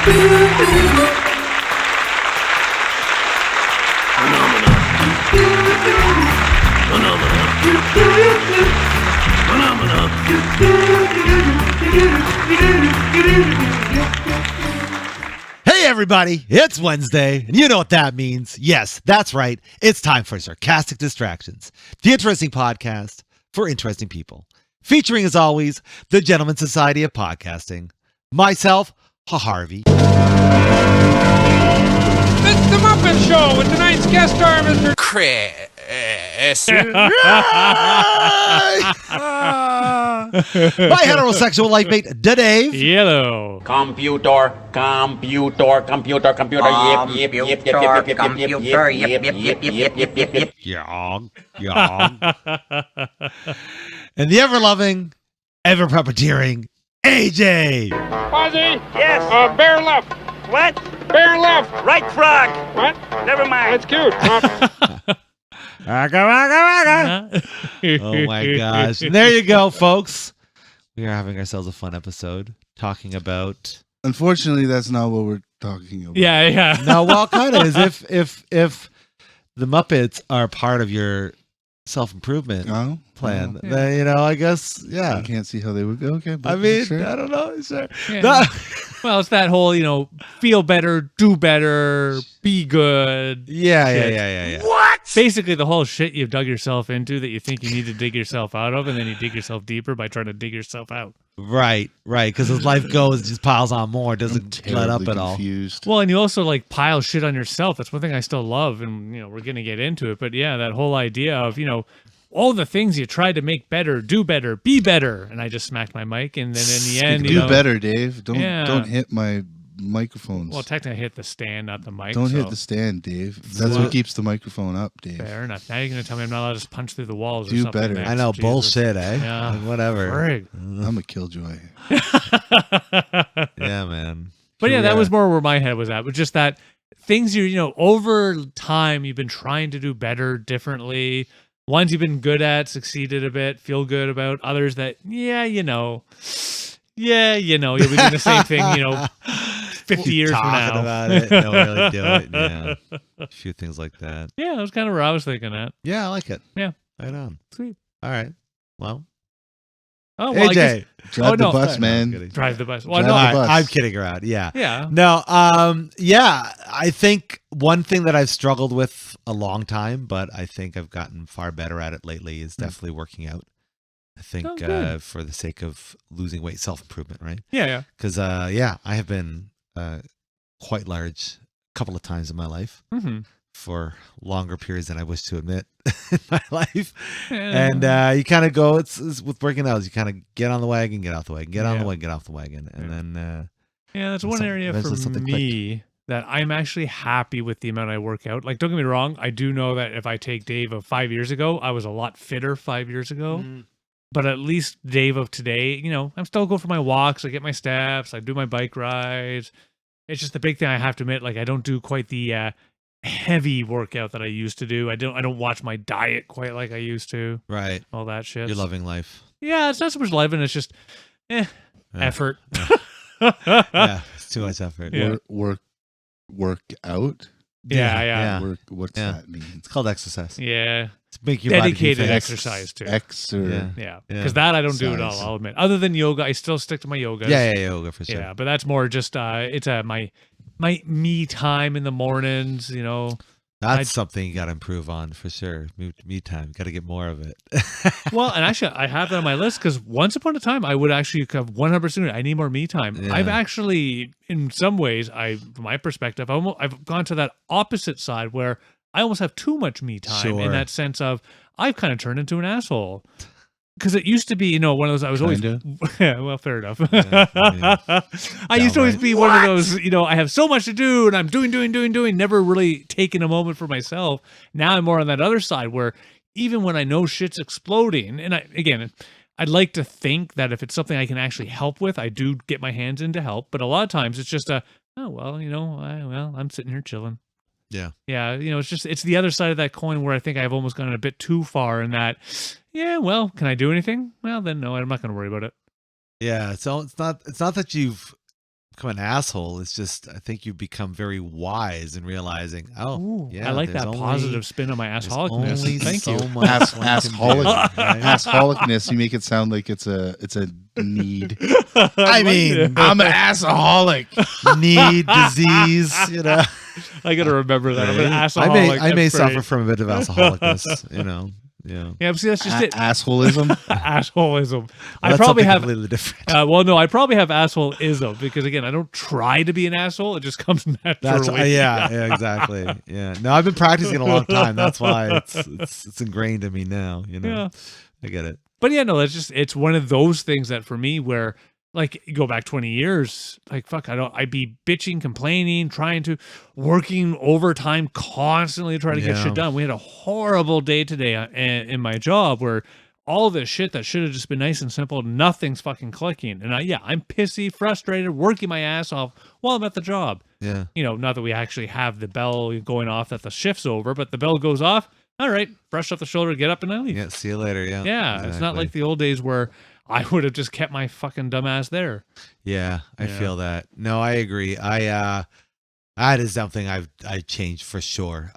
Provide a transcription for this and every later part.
Hey everybody, it's Wednesday, and you know what that means. Yes, that's right. It's time for Sarcastic Distractions, the interesting podcast for interesting people. Featuring, as always, the Gentleman Society of Podcasting. Myself, Harvey. It's the Muppet Show with tonight's guest star, Mr. Chris. My heterosexual life mate, Dave. Yellow. Computer. Yong. And the ever-loving, ever-puppeteering, AJ. Fuzzy. Yes. Bear left. What? Bear left. Right frog. What? Never mind. That's cute. Oh my gosh. And there you go, folks. We are having ourselves a fun episode talking about... Unfortunately, that's not what we're talking about. Yeah. No, well, kind of is if the Muppets are part of your self-improvement plan, then, I guess, yeah. I can't see how they would go. Okay, but I mean, sure. I don't know. Sure. Yeah. No. Well, it's that whole, feel better, do better, be good. Yeah. What? Basically, the whole shit you've dug yourself into that you think you need to dig yourself out of, and then you dig yourself deeper by trying to dig yourself out. Right. Because as life goes, it just piles on more. It doesn't let up at all. Confused. Well, and you also pile shit on yourself. That's one thing I still love, and we're gonna get into it. But yeah, that whole idea of all the things you tried to make better, do better, be better, and I just smacked my mic, and then in the end, do better, Dave. Don't Yeah. hit my microphones. Well, technically, I hit the stand, not the mic. Don't so. hit the stand, Dave. That's what keeps the microphone up, Dave. Fair enough. Now you're gonna tell me I'm not allowed to just punch through the walls or Do something. better. next. I know, Jesus. bullshit, eh? Yeah. Like, whatever. Frig. I'm a killjoy. Yeah, man. But yeah, that was more where my head was at. But just that things over time you've been trying to do better, differently. Ones you've been good at, succeeded a bit, feel good about. Others that, you'll be doing the same thing, 50 years from Talking now. about it, don't really do it. Yeah, a few things like that. Yeah, that was kind of where I was thinking at. Yeah, I like it. Yeah. Right on. Sweet. All right. Well, Oh, well, I guess, AJ, Drive the no, bus, sorry, man. no, I'm kidding. drive the bus. Well, Drive no, the All right, bus. I'm kidding around. Yeah. yeah. No, I think one thing that I've struggled with a long time, but I think I've gotten far better at it lately is definitely working out. I think Oh, good. for the sake of losing weight, self-improvement, right? Yeah. Because, I have been quite large a couple of times in my life Mm-hmm. for longer periods than I wish to admit in my life. Yeah. And you kind of go, it's with working out, you kind of get on the wagon, get off the wagon, get on the Yeah. wagon, get off the wagon. And then... Yeah, that's And one some- area for eventually something me that I'm actually happy with the amount I work out. Like, don't get me wrong, I do know that if I take Dave of 5 years ago, I was a lot fitter 5 years ago. Mm-hmm. But at least Dave of today, I'm still go for my walks, I get my steps, I do my bike rides. It's just the big thing I have to admit, I don't do quite the heavy workout that I used to do. I don't watch my diet quite like I used to. right. All that shit. You're loving life. Yeah, it's not so much living, it's just effort. Yeah, it's too much effort. Yeah. Work out. Yeah. Yeah. Work. What's Yeah. that mean? It's called exercise. Yeah. It's make your body be Dedicated fit. exercise too. Exer. Yeah. Yeah, Yeah. because that I don't do at all. Size. I'll admit. Other than yoga, I still stick to my yoga. Yeah, yoga for sure. Yeah, but that's more just it's my me time in the mornings. That's something you got to improve on for sure. Me time, got to get more of it. Well, and actually, I have that on my list because once upon a time, I would actually have 100%. I need more me time. Yeah. I've actually, in some ways, from my perspective, I've gone to that opposite side where I almost have too much me time in Sure. that sense of I've kind of turned into an asshole. Because it used to be, one of those, I was always, yeah, well, fair enough. I used to always be one of those, I have so much to do and I'm doing, never really taking a moment for myself. Now I'm more on that other side where even when I know shit's exploding, and I'd like to think that if it's something I can actually help with, I do get my hands in to help. But a lot of times it's just I'm sitting here chilling. Yeah. Yeah, it's the other side of that coin where I think I've almost gone a bit too far in that, can I do anything? Well, then no, I'm not going to worry about it. Yeah. So it's not that you've become an asshole. It's just, I think you become very wise in realizing, Ooh, yeah, I like there's that only- positive spin on my there's assholicness. only Thank so you. much one can do, right? Assholicness, you make it sound like it's a need. I mean, I'm an assaholic. need, disease, you know. I got to remember that. I'm an I assholic. may That's suffer great. from a bit of alcoholicness, you know. Yeah. Yeah, but see, that's just it. Assholism. Assholism. I That's probably something have. completely different. Well, no, I probably have assholeism because again, I don't try to be an asshole. It just comes naturally. That's yeah, exactly. Yeah. No, I've been practicing a long time. That's why it's ingrained in me now, you know. Yeah. I get it. But yeah, no, it's one of those things that for me where like you go back 20 years, like fuck, I'd be bitching, complaining, working overtime constantly trying to get Yeah. shit done. We had a horrible day today in my job where all this shit that should have just been nice and simple, nothing's fucking clicking. And I'm pissy, frustrated, working my ass off while I'm at the job. Yeah. You know, not that we actually have the bell going off that the shift's over, but the bell goes off. All right, brush off the shoulder, get up and I leave. Yeah. See you later. Yeah. Yeah, it's not like the old days where I would have just kept my fucking dumbass there. Yeah, I Yeah. feel that. No, I agree. That is something I changed for sure.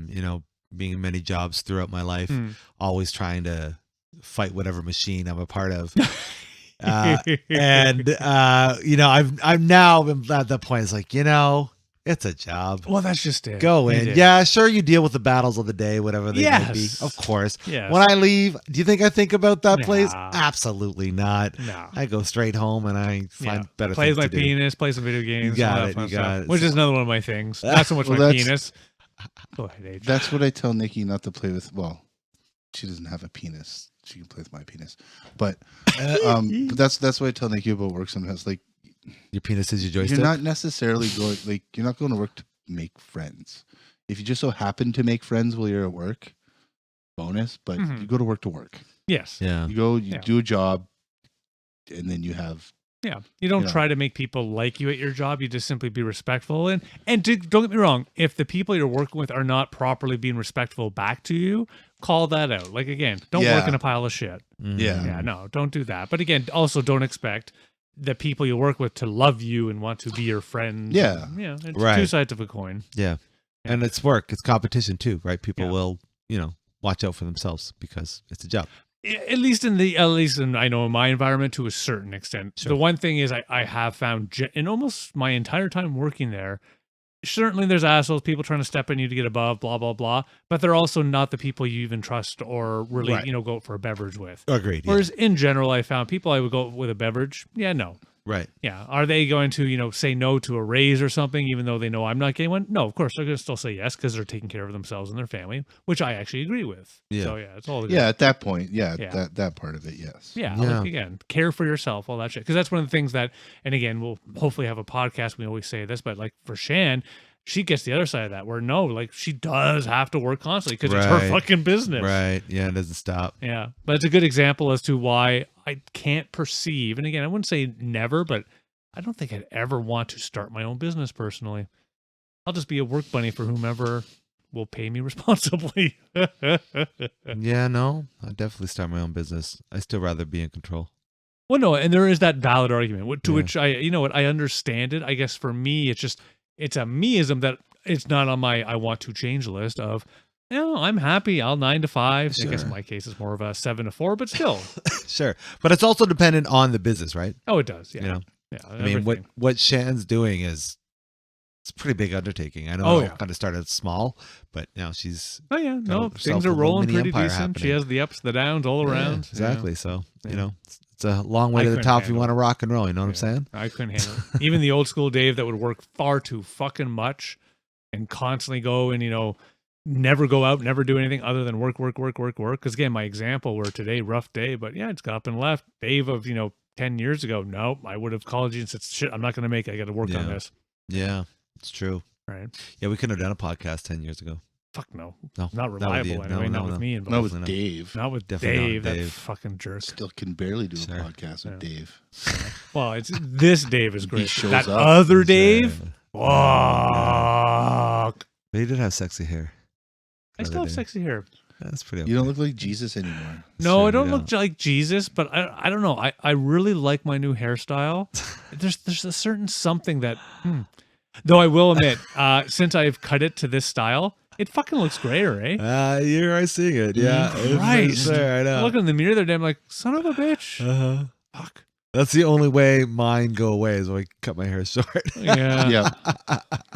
You know, being in many jobs throughout my life, always trying to fight whatever machine I'm a part of. And you know, I've now been at that point. It's like, you know, it's a job. Well, that's just it. Go It in. is. Yeah, sure, you deal with the battles of the day, whatever they may be. Yes. Of course. Yes. When I leave, do you think I think about that place? Nah. Absolutely not. No. I go straight home and I find better Play things with my to do. penis, play some video games. got all that it, fun you got stuff, it. which is another one of my things. Not so much Well, my that's- penis. Go ahead, AJ. That's what I tell Nikki not to play with. Well, she doesn't have a penis. She can play with my penis. But that's what I tell Nikki about work sometimes. Like, Your penis is your joystick. you're not necessarily going, like, you're not going to work to make friends. If you just so happen to make friends while you're at work, bonus, but Mhm. you go to work to work. Yes. Yeah. You go, you Yeah. do a job, and then you have. Yeah. You don't Yeah. try to make people like you at your job. You just simply be respectful. And don't get me wrong, if the people you're working with are not properly being respectful back to you, call that out. Like again, don't work Yeah. in a pile of shit. Yeah. Yeah, no, don't do that. But again, also don't expect the people you work with to love you and want to be your friend. Yeah. Yeah. It's Right. two sides of a coin. Yeah. And it's work. It's competition too, right? People Yeah. will, you know, watch out for themselves because it's a job. At least in I know in my environment to a certain extent. Sure. The one thing is I have found in almost my entire time working there, certainly there's assholes, people trying to step on you to get above, blah, blah, blah. But they're also not the people you even trust or really, Right. go out for a beverage with. Agreed. Yeah. Whereas in general, I found people I would go with a beverage. Yeah, no. Right. Yeah. Are they going to, say no to a raise or something, even though they know I'm not getting one? No, of course. They're going to still say yes because they're taking care of themselves and their family, which I actually agree with. Yeah. So, yeah, it's all good. Yeah, at that point, yeah. Yeah. That part of it, yes. Yeah, Yeah. like again, care for yourself, all that shit. Because that's one of the things that, and again, we'll hopefully have a podcast. We always say this, but like for Shan, she gets the other side of that where no, like she does have to work constantly because it's her Right. fucking business. Right. Yeah. It doesn't stop. Yeah. But it's a good example as to why I can't perceive, and again, I wouldn't say never, but I don't think I'd ever want to start my own business personally. I'll just be a work bunny for whomever will pay me responsibly. Yeah. No, I'd definitely start my own business. I still rather be in control. Well, no, and there is that valid argument to Yeah. which I understand it. I guess for me, it's a meism that it's not on my I want to change list of, I'm happy. I'll 9 to 5. I guess Sure. in my case, it's more of a 7 to 4, but still. Sure. But it's also dependent on the business, right? Oh, it does. Yeah. You know, Yeah. I mean, everything. what Shan's doing is it's a pretty big undertaking. I know Oh, it yeah. kind of started small, but now she's Oh, yeah. No, herself things a are little rolling mini pretty empire decent. She happening. has the ups, the downs all Yeah, around. exactly. So, Yeah. you know, it's a long way I to the couldn't top if you handle want to rock and roll. You know what I'm Yeah. saying? I couldn't handle it. Even the old school Dave that would work far too fucking much and constantly go and, never go out, never do anything other than work. Because again, my example where today, rough day, but yeah, it's got up and left. Dave of, 10 years ago, no, I would have called you and said, shit, I'm not going to make it. I got to work on Yeah. this. Yeah, it's true. Right. Yeah, we couldn't have done a podcast 10 years ago. Fuck no. No, Not reliable anyway. Not with me involved. Not with no. Dave. Not with Definitely not Dave, with that Dave. fucking jerk. Still can barely do Sure. a podcast with Yeah. Dave. Well, it's this Dave is He great. shows That up. other Dave, Yeah. fuck. But he did have sexy hair. I the still other have day. sexy hair. That's pretty. You don't look like Jesus anymore. No, I don't look like Jesus, but I don't know. I really like my new hairstyle. There's a certain something that, though I will admit, since I've cut it to this style, it fucking looks greater, eh? You're right seeing it. Yeah. Christ. I know. I look in the mirror the other day, I'm like, son of a bitch. Uh-huh. Fuck. That's the only way mine go away is when I cut my hair short. Yeah. Yeah.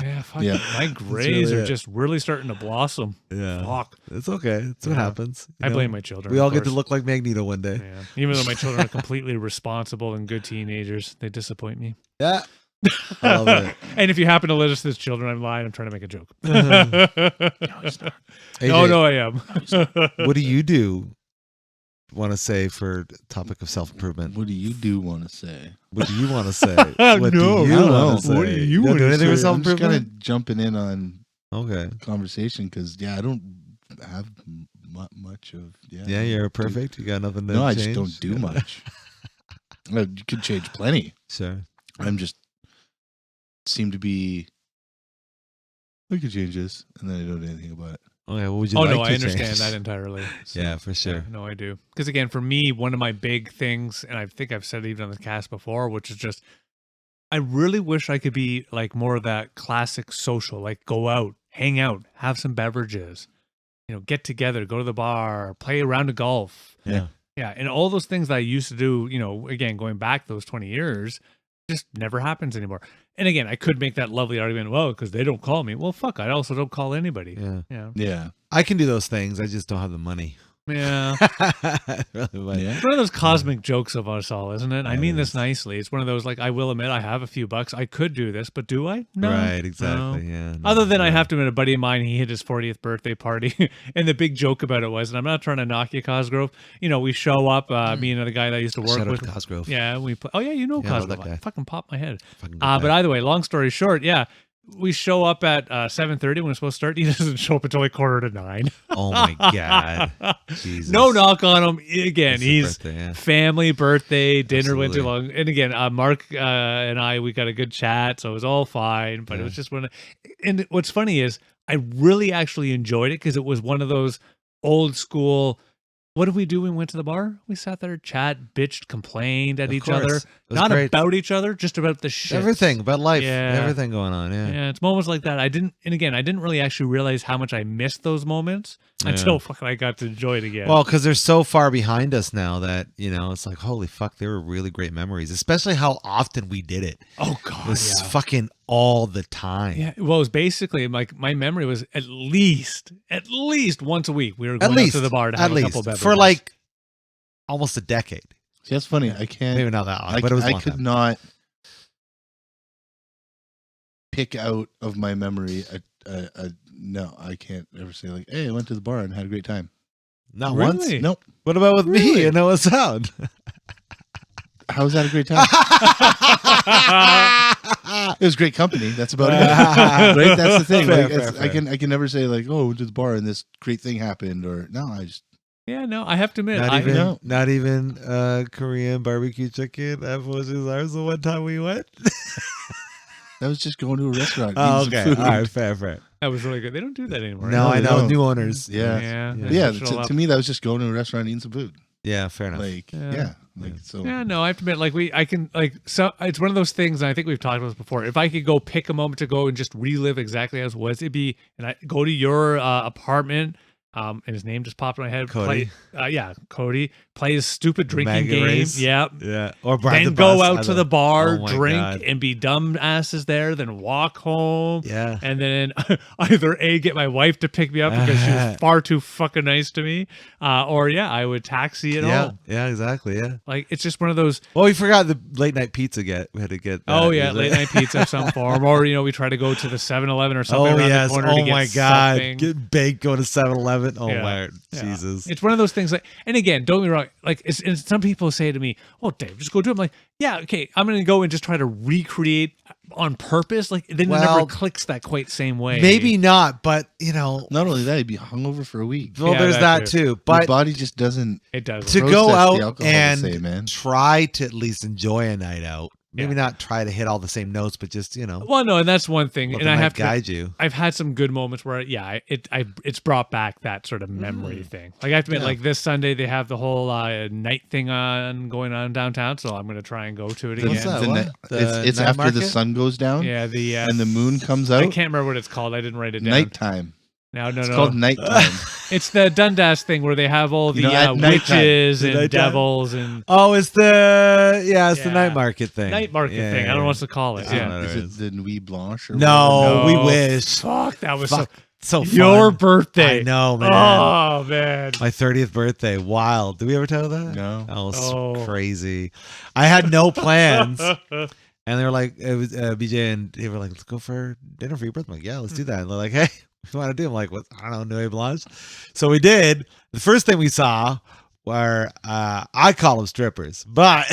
Yeah, fuck. Yeah. My grays really are just really starting to blossom. Yeah. Fuck. It's okay. It's what happens. I blame my children. We all of get to course. look like Magneto one day. Yeah. Even though my children are completely responsible and good teenagers, they disappoint me. Yeah. I love it. And if you happen to list as children, I'm lying. I'm trying to make a joke. AJ, No, I am. what do you do? Want to say for topic of self improvement? What do you want to say? What do you want to say? No, What do you I don't know. want to say? What do you don't wanna do anything with say? self I'm just kind improvement? of jumping in on Okay. conversation because I don't have much of Yeah, you're perfect. You got nothing to No, I change? just don't do much. You could change plenty. Sure. I'm just seem to be. I could change this, and then I don't do anything about it. Okay. What would you Oh, like no, to I understand change? that entirely. So, Yeah, for sure. yeah, no, I do. Because again, for me, one of my big things, and I think I've said it even on the cast before, which is just, I really wish I could be like more of that classic social, like go out, hang out, have some beverages, get together, go to the bar, play a round of golf. Yeah. Yeah. And all those things that I used to do, again, going back those 20 years, just never happens anymore. And again, I could make that lovely argument, well, because they don't call me. Well, fuck, I also don't call anybody. Yeah. Yeah. Yeah. I can do those things. I just don't have the money. Yeah. Really, Yeah. It's one of those cosmic jokes of us all, isn't it? I It mean this is. nicely. It's one of those, like, I will admit I have a few bucks. I could do this, but do I? No. Right, exactly. No. Yeah. no, Other than I yeah. have to admit, a buddy of mine, he hit his 40th birthday party. And the big joke about it was, and I'm not trying to knock you, Cosgrove, we show up, me and the guy that I used to work Shout out with. to Cosgrove. Yeah, we play. Oh, yeah, you know Yeah, I know Cosgrove. that guy. I fucking popped my head. Fucking good But guy. either way, long story short, yeah. We show up at 7:30 when it's supposed to start. He doesn't show up until like 8:45. Oh my God. Jesus. No knock on him. Again, It's his he's birthday, yeah. family birthday, dinner went too Absolutely. long. And again, Mark and we got a good chat, so it was all fine. But it Yeah. was just one. And what's funny is I really actually enjoyed it because it was one of those old school. What did we do when we went to the bar? We sat there, chat, bitched, complained at Of each course. other. It was Not great. about each other, just about the shit. Everything about life. Yeah. Everything going on. Yeah. Yeah, it's moments like that. I didn't really actually realize how much I missed those moments until fucking I got to enjoy it again. Well, because they're so far behind us now that, it's like, holy fuck, they were really great memories, especially how often we did it. oh It god, was yeah. fucking all the time. Yeah, well, it was basically like my memory was at least once a week we were At going out least to the bar to at have a least couple beverages. for like almost a decade. See, that's funny. I can't. Maybe not that long, but it was a I long could time. not pick out of my memory no. I can't ever say like, hey, I went to the bar and had a great time. Not Really? once. Nope. What about with me Really? and Noah Sound? How was that a great time? It was great company. That's about it. Right? That's the thing. Fair, Like, fair, I can never say like, oh, I went to the bar and this great thing happened, or no, I just Yeah, no, I have to admit, Not even Korean barbecue chicken at Foshi's Ours the one time we went. that was just going to a restaurant. Oh, eating some okay. food. All right, fair. that was really good. They don't do that anymore. No, I they know don't. new owners. Yeah. Yeah. Yeah. Yeah, Switch it all up. to me that was just going to a restaurant eating some food. Yeah, fair enough. Like Yeah. so Yeah, no, I have to admit, like I can so it's one of those things, and I think we've talked about this before. If I could go pick a moment to go and just relive exactly as it was, it'd be, and I go to your apartment, and his name just popped in my head. Cody. Cody play his stupid drinking Mega game. race. Yep. Yeah, or ride Then the go bus. out I to love- the bar, Oh my drink, God. and be dumb asses there. Then walk home. Yeah. And then either get my wife to pick me up because she was far too fucking nice to me, or I would taxi it home. Yeah, exactly. Yeah. Like it's just one of those. Well, we forgot the late night pizza. We had to get. That, Oh yeah, is it? late night pizza of some form, or we try to go to the 7-Eleven or something Oh around yes. the corner to Oh get my God. something. Get baked. Go to 7-Eleven. Oh Yeah. my Yeah. Jesus. It's one of those things. Like, and again, don't get me wrong. Like, and some people say to me, "Oh, Dave, just go do it." I'm like, "Yeah, okay, I'm going to go and just try to recreate on purpose." Like, then it Well, never clicks that quite same way. Maybe not, but not only that, he'd be hungover for a week. well, Yeah, there's that that too. too. Your But body just doesn't it does. to process go the out alcohol the and same, man. try to at least enjoy a night out maybe not try to hit all the same notes, but just Well, no, and that's one thing, let and the I night have to guide you. I've had some good moments where, it's brought back that sort of memory thing. Like I have to admit, like this Sunday they have the whole night thing going on downtown, so I'm gonna try and go to it again. What's that? It's night after market? the sun goes down. Yeah, and the moon comes out. I can't remember what it's called. I didn't write it down. Nighttime. No, It's called nighttime. It's the Dundas thing where they have all the at nighttime. witches The and nighttime? devils and Oh, it's the the Yeah. night market thing. night market thing. I don't know what to call it. I don't Yeah. know. Is it the Nuit Blanche? Or No, No. we wish. Fuck, that was Fuck, so fun. your birthday. I know, man. Oh man. My 30th birthday. Wild. Did we ever tell you that? No. Oh, it's Oh. crazy. I had no plans. And they were like, it was BJ and they were like, let's go for dinner for your birthday. I'm like, yeah, let's do that. And they're like, hey, what do you want to do? I'm like, what? I don't know, Nuit Blanche. So we did. The first thing we saw were, I call them strippers, but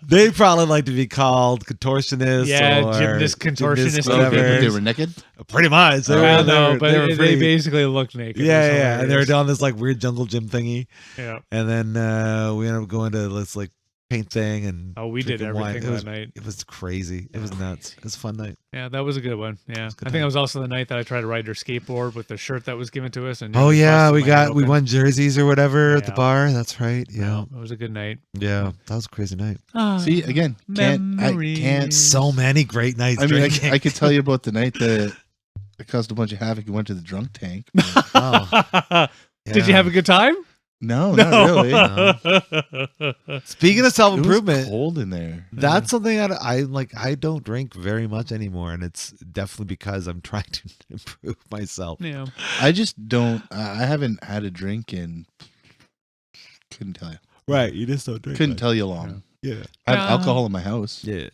they probably like to be called contortionists. Yeah, or gymnast, contortionist, whatever. They were naked. Pretty much. They I were, know, they but were they pretty- basically look naked. It was yeah. And they were hilarious. doing this like weird jungle gym thingy. Yeah. And then we ended up going to this like paint thing and Oh, we did drinking wine. everything It was, that night. it was crazy. It was nuts. It was a fun night. Yeah, that was a good one. Yeah, good I think that was also the night that I tried to ride her skateboard with the shirt that was given to us. And Oh nearly yeah, busted we my head won open. jerseys or whatever at the Yeah. bar. That's right. Yeah. It was a good night. Yeah. That was a crazy night. See, again, I can't. So many great nights I mean, drinking. I could tell you about the night that it caused a bunch of havoc. You went to the drunk tank. Oh, Did you have a good time? No, not really. Speaking of It was self-improvement, cold in there. that's something I like. I don't drink very much anymore, and it's definitely because I'm trying to improve myself. Yeah. I just don't. I haven't had a drink in. Couldn't tell you. Right. You just don't drink. Couldn't tell you long. Yeah. I have Yeah. alcohol in my house. Yeah.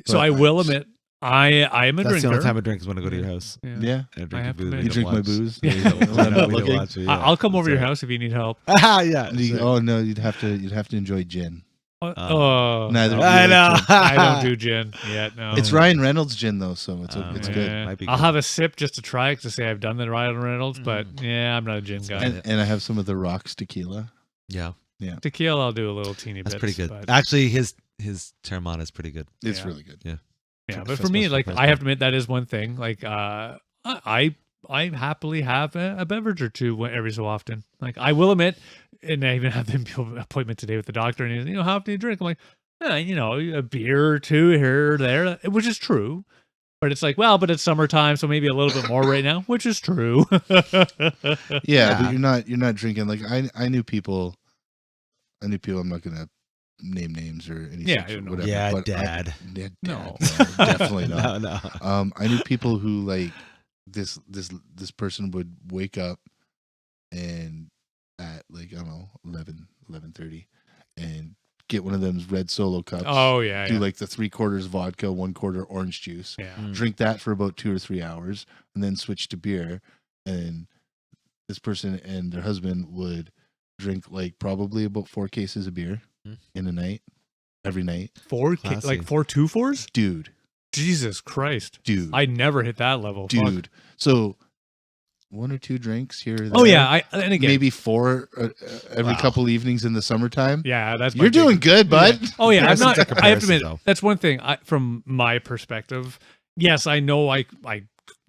So But I will admit, I am a That's drinker. the only time I drink is when I go to your house. Yeah. And I drink I your have to booze. admit- We You don't drink my watch. booze. Yeah. When I'm We not don't looking. watch it, yeah. I'll come over to your That's house if you need help. right. Yeah. sure. Oh no, you'd have to enjoy gin. Oh, Neither no. of you I like know. gin. I don't do gin yet. No, It's Ryan Reynolds gin though, so it's Oh, it's yeah. good. Might be I'll good. have a sip just to try it to say I've done the Ryan Reynolds, but yeah, I'm not a gin guy. And I have some of the Rocks tequila. Yeah. Tequila, I'll do a little teeny That's bit. pretty good. But, Actually, his Terramana is pretty good. It's Yeah. really good. yeah, for but for me, special like price I have point. to admit that is one thing. Like I happily have a beverage or two every so often. Like I will admit, and I even had the appointment today with the doctor, and he's how often do you drink? I'm like, a beer or two here or there, which is true. But it's like, well, but it's summertime, so maybe a little bit more right now, which is true. Yeah, but you're not drinking. Like I knew people. I'm not gonna name names or anything. Yeah, I know. whatever. Yeah, but Dad. No. definitely not. No. I knew people who like this person would wake up and at like I don't know 11:30 and get one of them red Solo cups. Oh yeah, do yeah. like the 3/4 vodka, 1/4 orange juice. Yeah. Drink that for about 2 or 3 hours, and then switch to beer. And this person and their husband would drink like probably about 4 cases of beer in a night, every night. Classy. Like 4 2-4s? Dude, Jesus Christ. dude, I never hit that level. Fuck. dude. So 1 or 2 drinks here or there. Oh yeah, and again, maybe 4 every Wow. couple evenings in the summertime. yeah, that's my You're big- doing good, bud. Yeah. Oh yeah, I'm That's not. a I have to comparison, admit, though. that's one thing. From my perspective, yes, I know I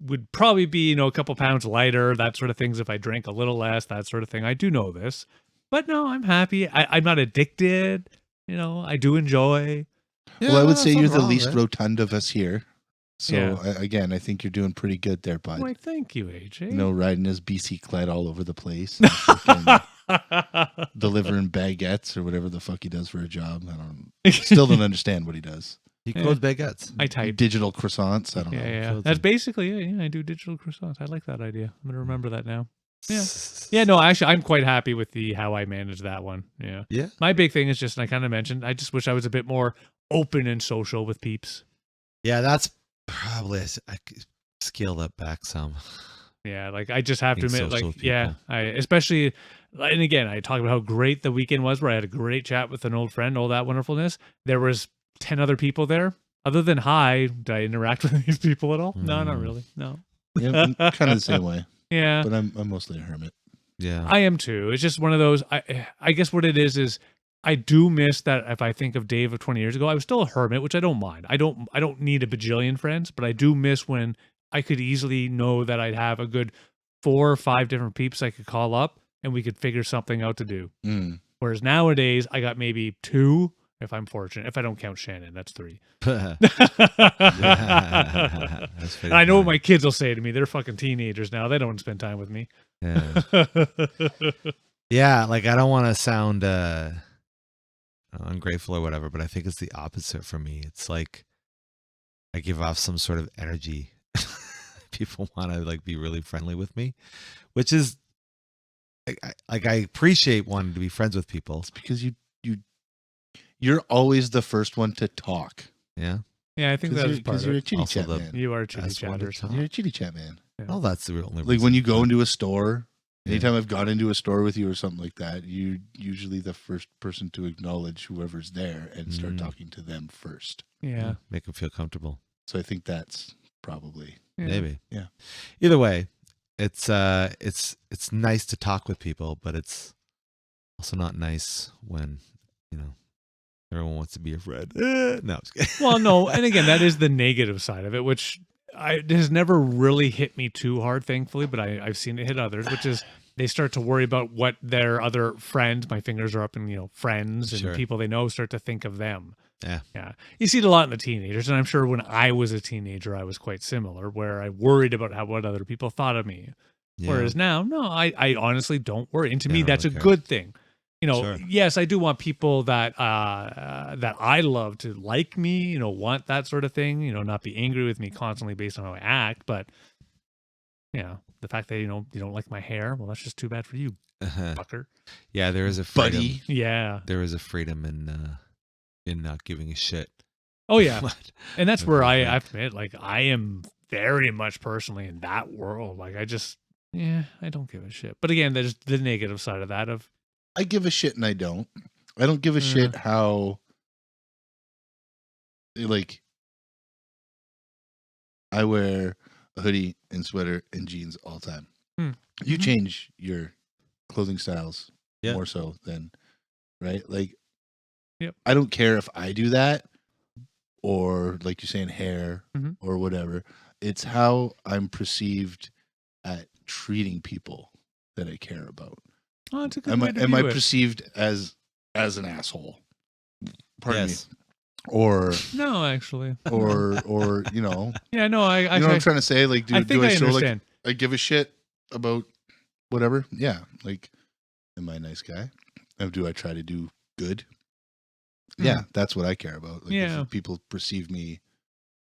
would probably be a couple pounds lighter, that sort of things if I drank a little less, that sort of thing. I do know this, but no, I'm happy. I'm not addicted. I do enjoy. Well, I would say that's you're not the wrong, least right? rotund of us here. So Yeah. again, I think you're doing pretty good there, bud. Why, thank you, AJ. No riding his BC Cled all over the place, and freaking delivering baguettes or whatever the fuck he does for a job. Still don't understand what he does. He closed baguettes. I type. Digital croissants. I don't know. Yeah. Clothes That's and- basically it. Yeah, I do digital croissants. I like that idea. I'm gonna remember that now. Yeah. Yeah, no, actually, I'm quite happy with how I managed that one. Yeah. Yeah. My big thing is just, and I kind of mentioned, I just wish I was a bit more open and social with peeps. Yeah, that's probably I could scale that back some. Yeah, like I just have to Being admit, social like, with yeah, people. I especially, and again, I talked about how great the weekend was, where I had a great chat with an old friend, all that wonderfulness. There was 10 other people there. Other than hi, did I interact with these people at all? No, not really. No. Yeah, I'm kind of the same way, Yeah. but I'm mostly a hermit. Yeah. I am too. It's just one of those. I guess what it is I do miss that. If I think of Dave of 20 years ago, I was still a hermit, which I don't mind. I don't need a bajillion friends, but I do miss when I could easily know that I'd have a good 4 or 5 different peeps I could call up and we could figure something out to do. Whereas nowadays, I got maybe 2, if I'm fortunate. If I don't count Shannon, that's 3. That's And I know what my kids will say to me. They're fucking teenagers now. They don't spend time with me. Yeah. Yeah, like I don't want to sound ungrateful or whatever, but I think it's the opposite for me. It's like I give off some sort of energy. People want to like be really friendly with me, which is I appreciate wanting to be friends with people. It's because you're always the first one to talk. Yeah. Yeah, I think that's part because of you're a it. chitty chat man. You are a chitty chatter. You're a chitty chat man. Yeah. Oh, that's the only Like reason. when you go into a store, anytime I've gone into a store with you or something like that, you're usually the first person to acknowledge whoever's there and start talking to them first. Yeah. Make them feel comfortable. So I think that's probably Maybe. Yeah. Either way, it's nice to talk with people, but it's also not nice when, everyone wants to be your friend. No, I'm just kidding. Well, no, and again, that is the negative side of it, which it has never really hit me too hard, thankfully, but I've seen it hit others, which is they start to worry about what their other friends, my fingers are up in, friends and people they know start to think of them. Yeah. Yeah. You see it a lot in the teenagers, and I'm sure when I was a teenager, I was quite similar, where I worried about what other people thought of me. Yeah. Whereas now, no, I honestly don't worry. And to me, that's really a care. good thing. Sure. Yes, I do want people that that I love to like me, want that sort of thing, not be angry with me constantly based on how I act. But, the fact that, you don't like my hair, well, that's just too bad for you, fucker. Yeah, there is a freedom. Buddy. Yeah. There is a freedom in not giving a shit. Oh, yeah. And that's where I have to admit, like, I am very much personally in that world. Like, I don't give a shit. But again, there's the negative side of that of, I give a shit and I don't. I don't give a shit how, like, I wear a hoodie and sweater and jeans all the time. You change your clothing styles more so than, right? Like, I don't care if I do that or, like you're saying, hair or whatever. It's how I'm perceived at treating people that I care about. oh, it's a good Am way I to view it. perceived as an asshole? Pardon Yes. me. Or No, actually. or Yeah, no, I you know what I'm trying to say? Like, I think do I I show understand. like I give a shit about whatever? Yeah. Like, am I a nice guy? Do I try to do good? Yeah, that's what I care about. Like, if people perceive me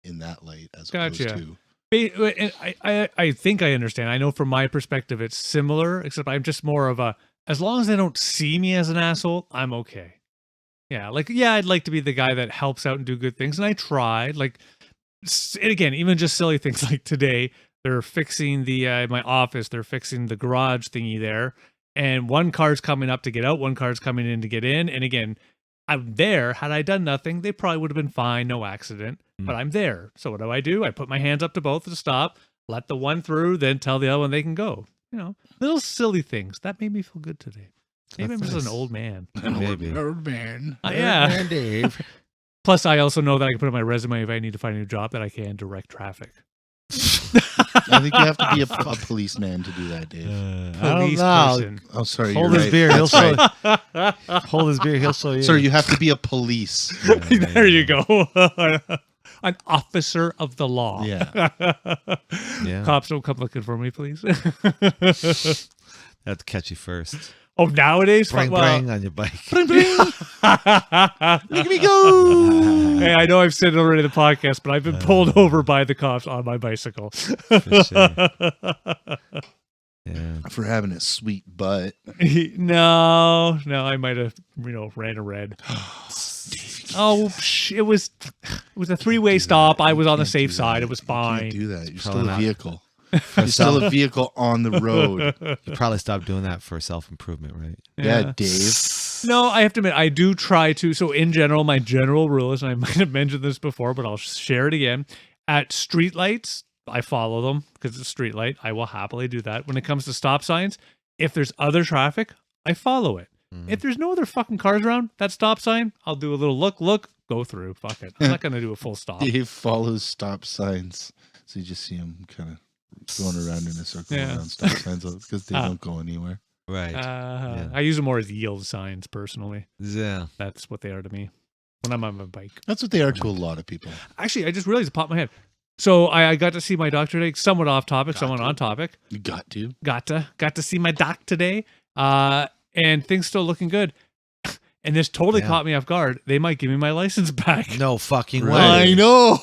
in that light as opposed to. I think I understand. I know from my perspective it's similar, except I'm just more of a, as long as they don't see me as an asshole, I'm okay. Yeah, like, I'd like to be the guy that helps out and do good things, and I tried. Like, and again, even just silly things like today, they're fixing the my office, they're fixing the garage thingy there, and one car's coming up to get out, one car's coming in to get in, and again, I'm there. Had I done nothing, they probably would have been fine, no accident. But I'm there. So what do? I put my hands up to both to stop, let the one through, then tell the other one they can go. Little silly things. That made me feel good today. Maybe I'm just an old man. Maybe. Old man. Yeah. Old man Dave. Plus, I also know that I can put on my resume if I need to find a new job that I can direct traffic. I think you have to be a policeman to do that, Dave. Police person. Oh, sorry. Hold you're his right. beer. He'll That's show. right. Hold his beer. He'll show you. Sorry, you have to be a police. There you go. An officer of the law. Yeah. Yeah. Cops, don't come looking for me, please. That's catchy first. Oh, nowadays? Bring, bring on your bike. Bling, bling. Look at me go. Hey, I know I've said it already in the podcast, but I've been pulled over by the cops on my bicycle. For sure. Yeah. For having a sweet butt. No, I might have, ran a red. It was a 3-way stop. I was on the safe side. It was fine. You can't do that. You're Probably still a not. vehicle. You're still a vehicle on the road. You probably stopped doing that for self-improvement, right? Yeah, Dave. No, I have to admit, I do try to. So in general, my general rule is, and I might have mentioned this before, but I'll share it again. At streetlights, I follow them because it's a street light. I will happily do that. When it comes to stop signs, if there's other traffic, I follow it. If there's no other fucking cars around, that stop sign, I'll do a little look, go through. Fuck it. I'm not going to do a full stop. Dave follows stop signs. So you just see him kind of going around in a circle around stop signs because they don't go anywhere. Right. I use them more as yield signs, personally. Yeah. That's what they are to me when I'm on my bike. That's what they are to a lot of people. Actually, I just realized it popped in my head. So I got to see my doctor today, somewhat off topic, somewhat on topic. You got to. Got to see my doc today. And things still looking good. And this totally caught me off guard. They might give me my license back. No fucking way. I know.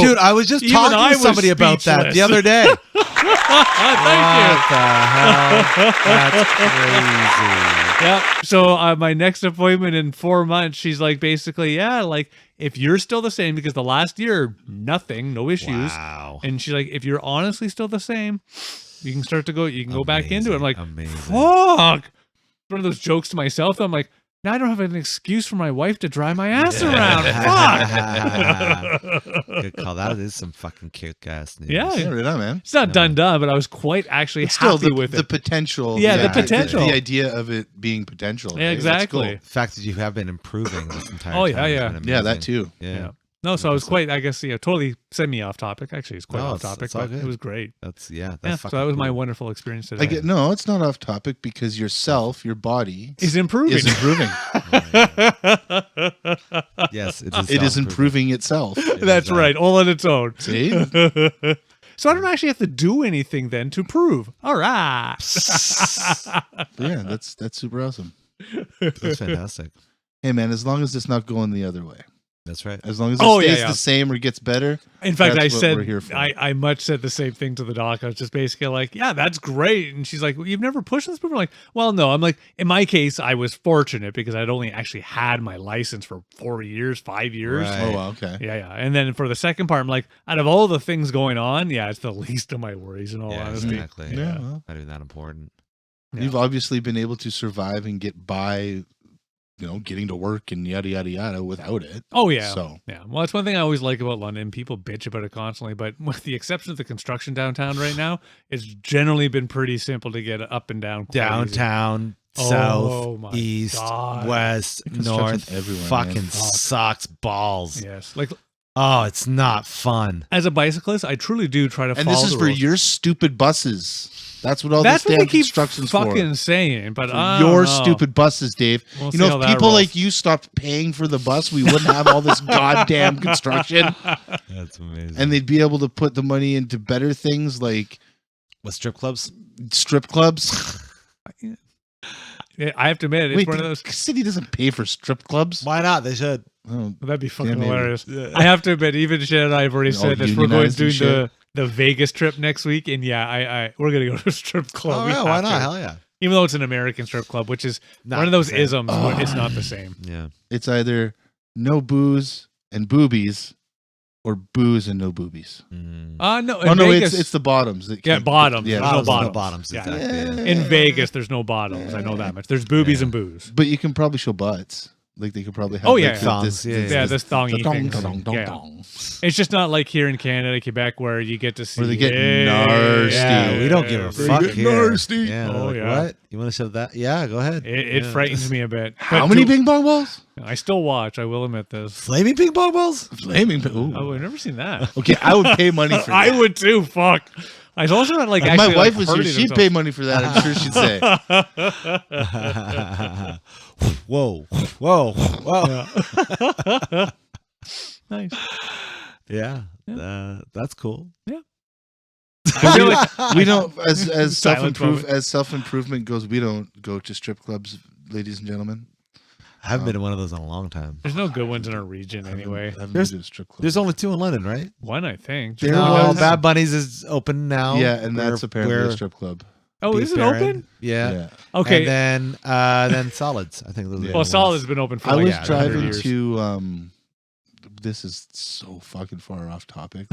Dude, I was just talking to somebody about that the other day. Thank What the hell? That's crazy. Yep. So my next appointment in 4 months, she's like, basically, like if you're still the same, because the last year, nothing, no issues. Wow. And she's like, if you're honestly still the same, you can start to go, you can go back into it. I'm like, amazing. fuck. One of those jokes to myself. I'm like, now I don't have an excuse for my wife to drive my ass around. Fuck. Good call. That is some fucking kick-ass news. Yeah. Right on, man. It's not done, but I was quite actually Still, happy with the it. potential. Yeah, the potential. The idea of it being potential. Yeah, right? exactly. That's The fact that you have been improving this entire Oh, time. yeah, has yeah. been cool. Yeah, amazing. that too. Yeah. No, so I was quite, I guess, totally semi off topic. Actually, it's quite No, off it's- topic, it's all but good. it was great. That's So fucking that was my cool. wonderful experience today. No, it's not off topic because yourself, your body, Is improving. is improving. Yes, It is improving itself. That's right, all on its own. See? So I don't actually have to do anything then to prove. All right. Yeah, that's super awesome. That's fantastic. Hey, man, as long as it's not going the other way. That's right. As long as it stays yeah. the same or gets better. In fact, That's I what said, we're here for. I much said the same thing to the doc. I was just basically like, yeah, that's great. And she's like, well, you've never pushed this before? I'm like, well, no. I'm like, in my case, I was fortunate because I'd only actually had my license for 4 years, 5 years. Right. Oh, wow, okay. Yeah. And then for the second part, I'm like, out of all the things going on, it's the least of my worries in all Yeah, honesty. exactly. Yeah, well, Not even that important. Yeah. You've obviously been able to survive and get by, getting to work and yada, yada, yada without it. Oh, yeah. So, Yeah. Well, that's one thing I always like about London. People bitch about it constantly, but with the exception of the construction downtown right now, it's generally been pretty simple to get up and down. quite easy. Downtown, Oh south, my east, God. west, construction's north, everywhere, fucking man. Fuck. sucks balls. Yes. Like, Oh, it's not fun. as a bicyclist, I truly do try to and follow this is the for rules. your stupid buses. That's what all That's this what damn they keep construction's fucking for. saying, but For I don't your know. stupid buses, Dave. We'll You see know, how if that people rolls. like you stopped paying for the bus, we wouldn't have all this goddamn construction. That's amazing. And they'd be able to put the money into better things like what, strip clubs? strip clubs. I have to admit, it's Wait, one of the those. city doesn't pay for strip clubs. Why not? They should. Oh, That'd be fucking Yeah, maybe. hilarious. I have to admit, even Shannon and I have already All said this. We're going unionized to and do the Vegas trip next week, and we're gonna go to a strip club. Oh, We yeah, why have not? to. Hell yeah. Even though it's an American strip club, which is Not one of those the same. isms, but it's not the same. Yeah. it's either no booze and boobies or booze and no boobies. Mm. No, Oh in no, Vegas, it's the bottoms. That Yeah, can't- bottoms. Yeah, There's no Bottoms, bottoms. Yeah. exactly. Yeah. in Vegas. There's no bottoms. I know that much. There's boobies Yeah. and booze. but you can probably show butts. Like they could probably have. Oh, like, yeah. Thongs, yeah, this thongy the dong, things. dong, dong, Yeah. dong. It's just not like here in Canada, Quebec, where you get to see. Where they get Hey, nasty. Yeah, we don't give a They fuck get here. nasty. Yeah, Oh, like, yeah. What? You want to show that? Yeah, go ahead. It Yeah. frightens me a bit. How But many to- ping pong balls? I still watch. I will admit this. Flaming ping pong balls? Flaming. Ooh. Oh, I've never seen that. Okay, I would pay money for that. I would too. Fuck. I also not like If actually, my wife like, was here, hurting she'd themselves. pay money for that. I'm sure she'd say. Whoa, whoa, whoa. Yeah. Nice. Yeah, that's cool. I feel like We don't, as Silent self improvement goes, we don't go to strip clubs, ladies and gentlemen. I haven't been to one of those in a long time. there's no good ones in our region anyway. I haven't There's- been to a strip club. There's only 2 in London, right? One, I think. There No, was- Bad Bunnies is open now. Yeah, and that's Where- apparently where a strip club. Oh, Beef is it Baron- open? Yeah. Okay. And then Solids. I think those are the Yeah. Well, other Solid ones. has been open for I like was 100 driving years. to this is so fucking far off topic.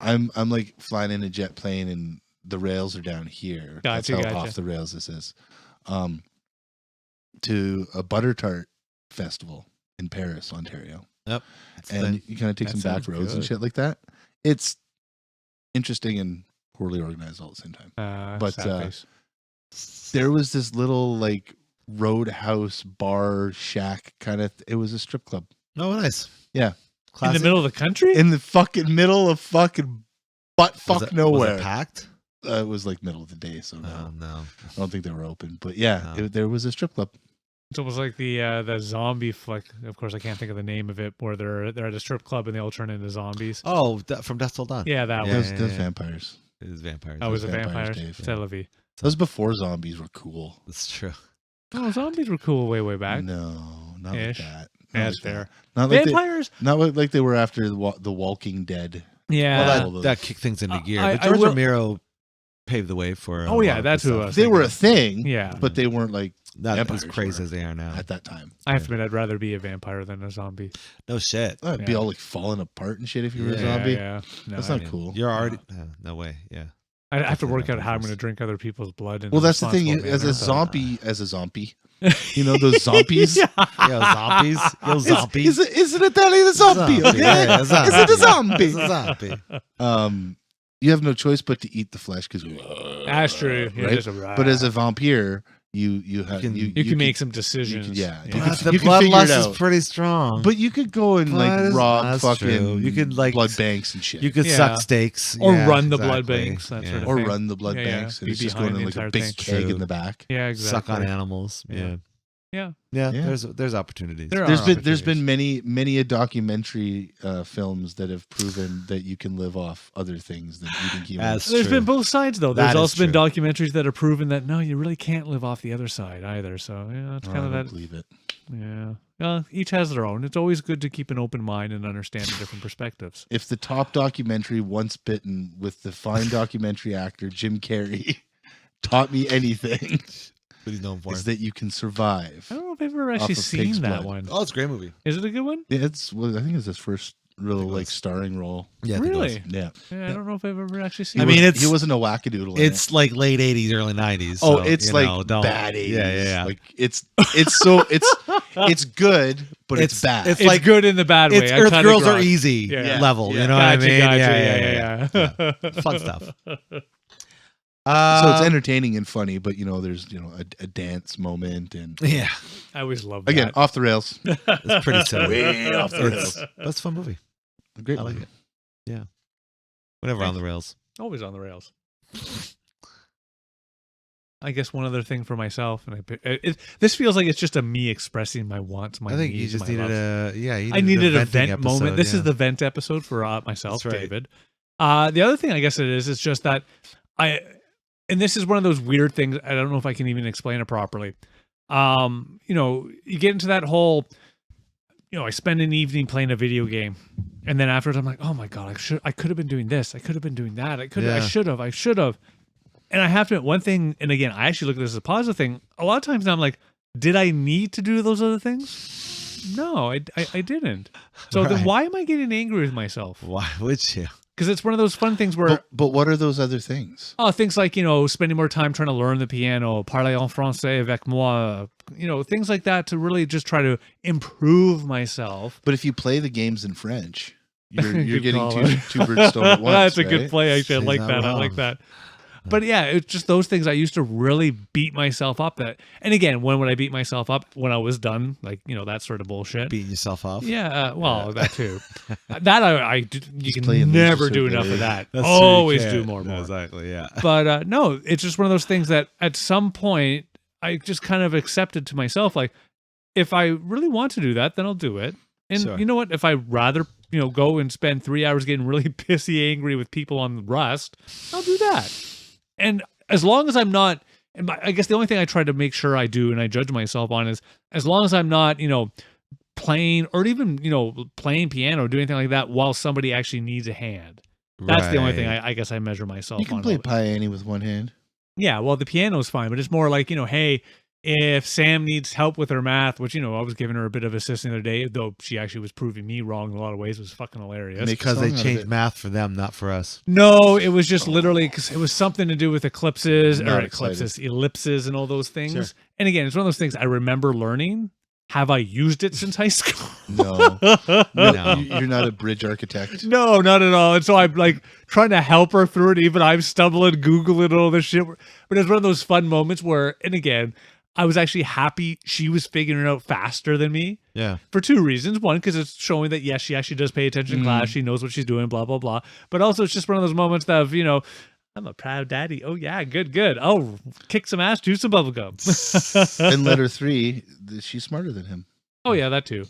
I'm like flying in a jet plane and the rails are down here. That's Gotcha, how gotcha. off the rails this is. To a butter tart festival in Paris, Ontario. That's the And thing. you kind of take That some back sounds roads and good. shit like that. It's interesting and poorly organized all at the same time. But, sad face. there was this little like roadhouse bar shack kind of. It was a strip club. Oh, nice. Yeah, In the middle of the country? in the fucking middle of fucking butt fuck nowhere. Was it packed? It was like middle of the day, so no, Oh, no. I don't think they were open. But yeah, No. there was a strip club. It's almost like the zombie flick. Of course, I can't think of the name of it. Where they're at a strip club and they all turn into zombies. Oh, from Dusk Till Dawn. Yeah, that Yeah, one. Those vampires. It is vampires. Oh, was it Vampires, vampires? Dave. Tel Aviv. Those before zombies were cool. That's true. Oh, zombies were cool way back. No, not Ish. like that. Yeah, Not it's like fair. that. Not like Vampires? like they were after the Walking Dead. Yeah. Well, that kicked things into gear. I But George will- Romero paved the way for. Oh, yeah, that's who I was They were a thinking. thing, Yeah. but they weren't like Not as vampires crazy were as they are now. at that time. I have to admit, I'd rather be a vampire than a zombie. No shit. I'd be Yeah. all like falling apart and shit if you were a Yeah, zombie. Yeah. No, That's I not mean, cool. You're already. No way. Yeah. I have to Definitely work not out how I'm preference. going to drink other people's blood. In Well, a that's the thing. responsible As a manner, zombie, you know those zombies. yeah. Yo, zombies. Yo, zombies. Is it Italian a zombie? Okay, Yeah, is it a zombie? It's a zombie. You have no choice but to eat the flesh because That's true. You're right? just a- But as a vampire, you have You you can make some decisions. yeah. Yeah. You But could- the you could figure it bloodlust is out. pretty strong. But you could go and like Blood is- rob that's fucking true. You could, like, blood banks and shit. you could Yeah. suck steaks Or Yeah, run the blood exactly. banks, that Yeah. sort of or thing. run the blood Yeah, yeah. banks and Be it's just behind going in the like a entire big thing. keg True. in the back. Yeah, Suck exactly. on animals. Yeah. Yeah. Yeah. Yeah. Yeah. There's opportunities. There There's are been many a documentary films that have proven that you can live off other things than eating humans. As- There's true. been both sides though. That There's is also been true. documentaries that have proven that no, you really can't live off the other side either. So yeah, it's Oh, kind I of don't that. believe it. Yeah. Well, each has their own. It's always good to keep an open mind and understand the different perspectives. If the top documentary, Once Bitten, with the fine documentary actor Jim Carrey, taught me anything, What he's known for. is that you can survive. I don't know if I've ever Off actually of pig's seen that blood. one. Oh, it's a great movie. Is it a good one? Yeah, I think it's his first real think it like was. starring role. Yeah. I think it was. Really? Yeah, Yeah, I don't know if I've ever actually seen I it. mean, he it's- wasn't a wackadoodle. in It's like late 80s, early 90s. Oh, so, it's you like know, don't- bad 80s. Yeah. Like it's so it's good, but it's bad. it's it's like- good in the bad way. It's I Earth cut Girls Are across. Easy Yeah. level. Yeah. You know Gotcha, what I mean? gotcha, Yeah. Fun stuff. so it's entertaining and funny, but there's a dance moment and Yeah. I always love that. again off the rails. It's pretty silly. Way off the It's- rails. That's a fun movie. Great. I like movie. it. Whenever on the rails. Always on the rails. I guess one other thing for myself, and this feels like it's just a me expressing my wants, my I think you needs, just my needed loves. you I needed a venting vent moment. episode, This yeah. is the vent episode for myself, That's right. David. The other thing I guess it is just that and this is one of those weird things. I don't know if I can even explain it properly. You get into that whole, I spend an evening playing a video game, and then afterwards I'm like, oh my god, I could have been doing this, I could have been doing that, I should have. And I have to admit one thing, and again, I actually look at this as a positive thing. A lot of times now I'm like, did I need to do those other things? No, I didn't. So then Right. why am I getting angry with myself? Why would you? Because it's one of those fun things where, But what are those other things? things like, spending more time trying to learn the piano, parler en français avec moi, things like that to really just try to improve myself. But if you play the games in French, you're Good getting call. two birds stoned at once. That's a good right? play. Actually, I She's like not that. I wrong. like that. But yeah, it's just those things I used to really beat myself up at. And again, when would I beat myself up? When I was done, like, that sort of bullshit. Beating yourself off? Yeah, that too. That you Just play can and lose never so do good. enough of that. That's true, you Always can't. do more. Exactly, yeah. But no, it's just one of those things that at some point I just kind of accepted to myself, like, if I really want to do that, then I'll do it. And Sure. you know what? If I rather, go and spend 3 hours getting really pissy angry with people on Rust, I'll do that. And as long as I'm not, I guess the only thing I try to make sure I do and I judge myself on is as long as I'm not, playing or even, playing piano or doing anything like that while somebody actually needs a hand. That's the only thing I guess I measure myself You can on. play Pie Annie with one hand. Yeah, well, the piano's fine, but it's more like, hey, if Sam needs help with her math, which, I was giving her a bit of assist the other day, though she actually was proving me wrong in a lot of ways, it was fucking hilarious. Because they song out of changed it. math for them, not for us. No, it was just literally because it was something to do with ellipses Not excited. and all those things. Sure. And again, it's one of those things I remember learning, have I used it since high school? No. No. You're not a bridge architect. No, not at all. And so I'm like trying to help her through it. Even I'm stumbling, Googling all this shit. But it's one of those fun moments where, and again, I was actually happy she was figuring it out faster than me. Yeah. For two reasons. One, because it's showing that, yes, she actually does pay attention in class. She knows what she's doing, blah, blah, blah. But also it's just one of those moments of, you know, I'm a proud daddy. Oh, yeah, good, good. Oh, kick some ass, do some bubblegum. In letter 3, she's smarter than him. Oh, yeah, that too.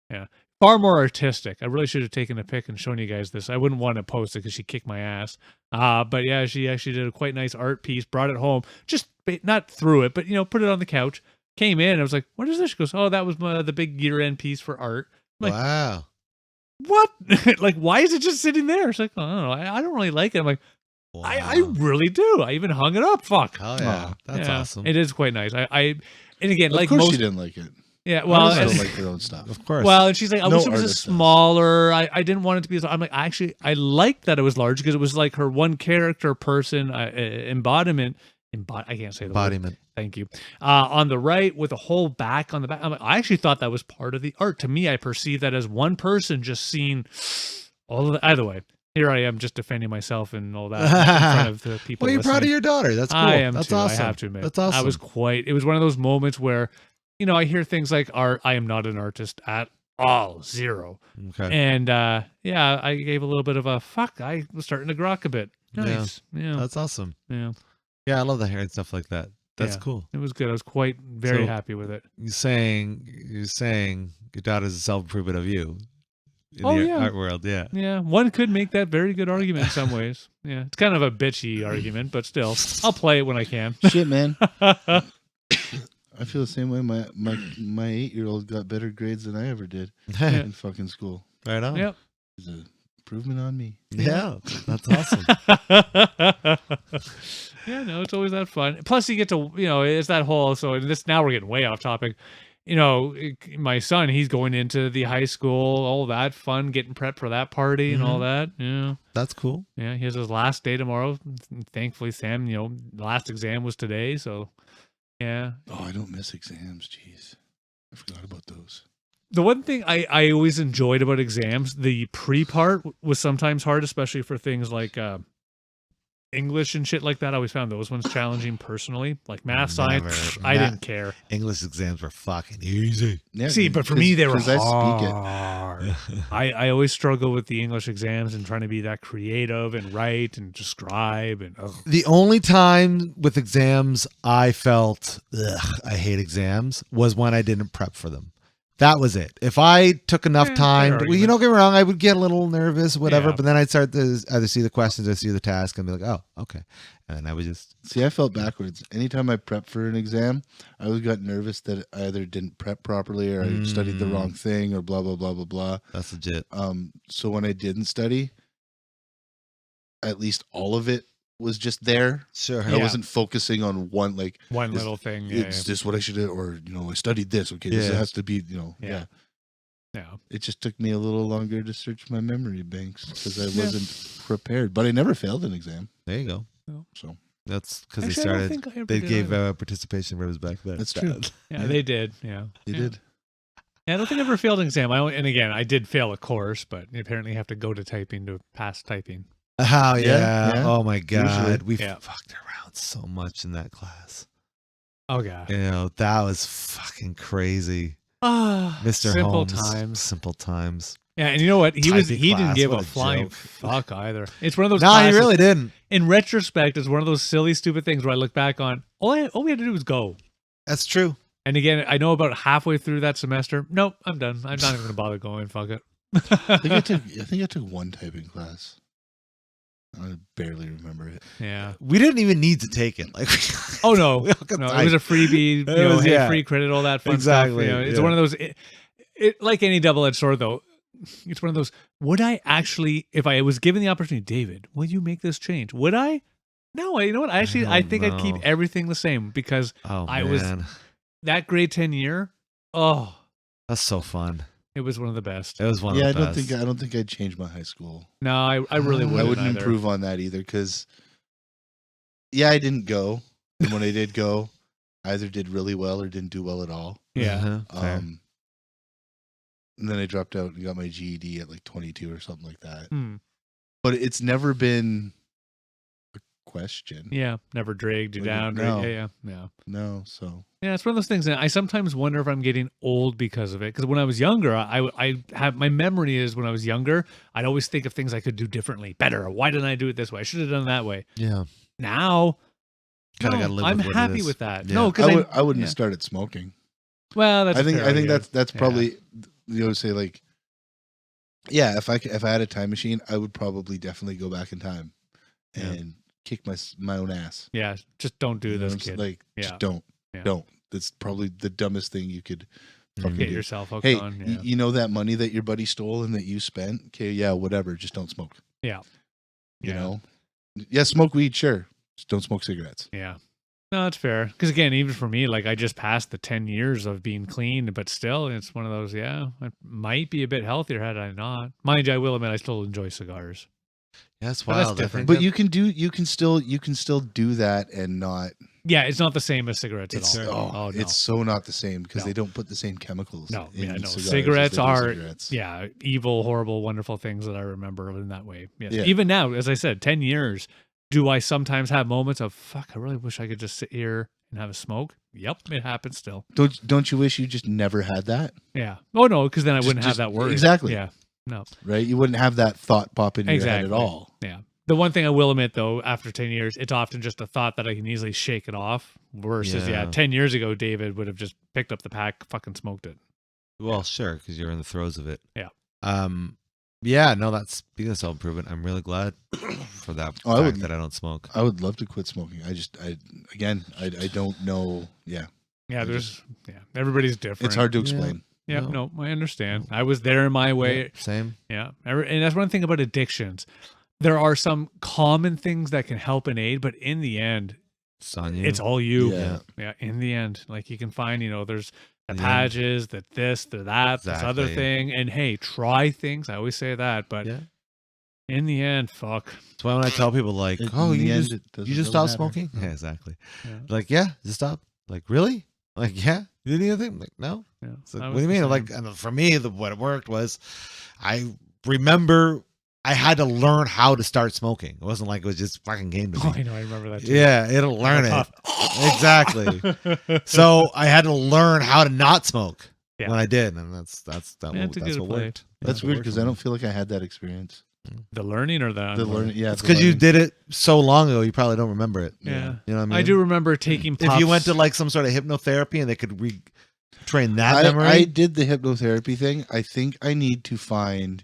Yeah. Far more artistic. I really should have taken a pic and shown you guys this. I wouldn't want to post it because she kicked my ass. But yeah, she actually did a quite nice art piece, brought it home, just not threw it, but, you know, put it on the couch. Came in, I was like, what is this? She goes, oh, that was the big year-end piece for art. I'm like, Wow. what? Like, why is it just sitting there? She's like, oh, I don't know. I don't really like it. I'm like, Wow. I really do. I even hung it up. Fuck. Oh, yeah. That's Yeah, awesome. It is quite nice. And again, Of like course most, she didn't like it. yeah, well, Artists don't like their own stuff. Of course. well, and she's like, I No wish it was a artist does. smaller. I didn't want it to be. I'm like, I liked that it was large because it was like her one character person embodiment. I can't say the word. Embodiment. Thank you. On the right with a whole back on the back. I'm like, I actually thought that was part of the art. To me, I perceived that as one person just seeing all of it. Either way, here I am just defending myself and all that in front of the people. Well, you're proud of listening. your daughter. That's cool. I am That's too. awesome. I have to admit. That's awesome. It was one of those moments where, you know, I hear things like art. I am not an artist at all. Zero. Okay. And yeah, I gave a little bit of a fuck. I was starting to grok a bit. Nice. Yeah. That's awesome. Yeah. Yeah, I love the hair and stuff like that. That's Yeah. cool. It was good. I was very So- happy with it. You're saying your daughter's a self-improvement of you in Oh, the yeah. art world. Yeah. Yeah. One could make that very good argument in some ways. Yeah. It's kind of a bitchy argument, but still, I'll play it when I can. Shit, man. I feel the same way. My 8-year-old got better grades than I ever did in fucking school. Right on. Yep. It's an improvement on me. Yeah. That's awesome. Yeah, no, it's always that fun. Plus, you get to, you know, it's that whole. So now we're getting way off topic. You know, my son, he's going into the high school, all that fun, getting prepped for that party and all that. Yeah, That's cool. yeah. He has his last day tomorrow. Thankfully, Sam, you know, the last exam was today, so yeah. Oh, I don't miss exams. Jeez. I forgot about those. The one thing I always enjoyed about exams, the pre-part was sometimes hard, especially for things like English and shit like that. I always found those ones challenging personally. Like math, science, I didn't care. English exams were fucking easy. Yeah, See, but for me, they were 'cause I speak it. hard. I always struggle with the English exams and trying to be that creative and write and describe and The only time with exams I felt, I hate exams, was when I didn't prep for them. That was it. If I took enough Yeah, time, fair well, you don't argument. get me wrong, I would get a little nervous, whatever, Yeah. but then I'd start to either see the questions or see the task and be like, oh, okay. And then I would just, See, I felt backwards. Anytime I prepped for an exam, I always got nervous that I either didn't prep properly or I studied the wrong thing or blah, blah, blah, blah, blah. that's legit. So when I didn't study, at least all of it was just there. Sure. I wasn't focusing on one, like, one Is- little thing. Yeah, is this what I should do? Or, you know, I studied this. Okay, this Yeah. has to be, you know, Yeah. yeah. yeah. It just took me a little longer to search my memory banks because I wasn't prepared. But I never failed an exam. There you go. So That's because Actually, I don't think I ever they did gave either. participation ribbons back then. That's true. Yeah, they did. Yeah, they yeah. did. Yeah, I don't think I ever failed an exam. And again, I did fail a course, but you apparently have to go to typing to pass typing. Oh, yeah. Yeah. Oh, my God. Usually. We Yeah. fucked around so much in that class. Oh god. You know, that was fucking crazy. Ah, Mr. simple Holmes. times. Simple times. Yeah, and you know what? He Typing didn't class, give what a a flying joke. fuck either. It's one of those. No, he classes- really didn't. In retrospect, it's one of those silly, stupid things where I look back on. All we had to do was go. That's true. And again, I know about halfway through that semester. Nope, I'm done. I'm not even going to bother going. Fuck it. I think I took one typing class. I barely remember it. Yeah. We didn't even need to take it. Like, Oh no, we all got no, it type. was a freebie. It You know, was- hey, yeah. free credit, all that fun Exactly, stuff. You know, it's yeah. one of those. It like any double-edged sword, though. It's one of those. Would I actually, if I was given the opportunity, David, will you make this change? Would I? No, you know what? I don't think I'd keep know. everything the same because Oh, I man. was- that grade 10 year. Oh, That's so fun. it was one of the best. It was one Yeah, of the best. I don't think I'd change my high school. No, I really wouldn't. I wouldn't either. improve on that either because, yeah, I didn't go, and when I did go, I either did really well or didn't do well at all. Yeah. Uh-huh, fair. And then I dropped out and got my GED at like 22 or something like that. Hmm. But it's never been a question. Yeah, never dragged you Like, down. no. Yeah. No, so Yeah, it's one of those things that I sometimes wonder if I'm getting old because of it. Because when I was younger, I have my memory is when I was younger, I'd always think of things I could do differently, better. Why didn't I do it this way? I should have done it that way. Yeah. Now, Kinda no, gotta live I'm with what it happy is. with that. Yeah. No, because I wouldn't yeah. have started smoking. Well, that's I think that's Yeah. probably say like, yeah, if I had a time machine, I would probably definitely go back in time and kick my own ass. Yeah, just don't do You know this, what I'm saying? kid. Like, Yeah. just don't. Yeah. Don't. That's probably the dumbest thing you could fucking Get do. yourself hooked Hey, on. Yeah. you know that money that your buddy stole and that you spent? Okay, yeah, whatever. Just don't smoke. Yeah. You know? Yeah, smoke weed, sure. Just don't smoke cigarettes. Yeah. No, that's fair. Because again, even for me, like I just passed the 10 years of being clean, but still, it's one of those, I might be a bit healthier had I not. Mind you, I will admit I still enjoy cigars. Yeah, that's But that's wild. I different. think But you can still do that and not. Yeah, it's not the same as cigarettes It's at all. oh, no. it's so not the same because No. they don't put the same chemicals. No, in yeah, no. cigars as Cigarettes they do are, cigarettes. yeah, evil, horrible, wonderful things that I remember in that way. Yes. Yeah. Even now, as I said, 10 years, do I sometimes have moments of, fuck, I really wish I could just sit here and have a smoke? Yep, it happens still. Don't you wish you just never had that? Yeah. Oh, no, because then I wouldn't have Just- that worry. exactly. Yeah. No. Right? You wouldn't have that thought pop into your head at all. Yeah. The one thing I will admit, though, after 10 years, it's often just a thought that I can easily shake it off. Versus, Yeah. 10 years ago, David would have just picked up the pack, fucking smoked it. Well, sure, because you're in the throes of it. Yeah. Yeah, no, that's speaking of self-improvement. I'm really glad for that Oh, I fact would- that I don't smoke. I would love to quit smoking. I don't know. Yeah. Yeah, I everybody's different. It's hard to explain. Yeah, No. no, I understand. I was there in my way. Yeah, same. Yeah. And that's one thing about addictions. There are some common things that can help and aid, but in the end, It's on you. it's all you. Yeah. Yeah. In the end, like you can find, there's the Yeah. patches, the this, the that, this other Exactly. thing. And hey, try things. I always say that, but Yeah. in the end, fuck. That's why when I tell people like, In "Oh, the you end, just it doesn't you just really stopped matter. smoking?" Yeah, exactly. Yeah. Like, yeah, just stop. Like, really? Like, yeah, you didn't even think? Like, no. Yeah. So, I what was do you the mean? same. Like, and for me, what worked was, I remember I had to learn how to start smoking. It wasn't like it was just fucking game to Oh, me. I know. I remember that too. Yeah, it'll learn it. Tough. Exactly. So I had to learn how to not smoke Yeah. when I did, and that's Yeah, it's a that's good what play. worked. That's Yeah, weird it because worked I for don't me. feel like I had that experience. The learning or the The unlearning? learning, yeah. It's the because you learning. did it so long ago, you probably don't remember it. Yeah. You know what I mean? I do remember taking puffs. If you went to like some sort of hypnotherapy and they could retrain that memory, I did the hypnotherapy thing. I think I need to find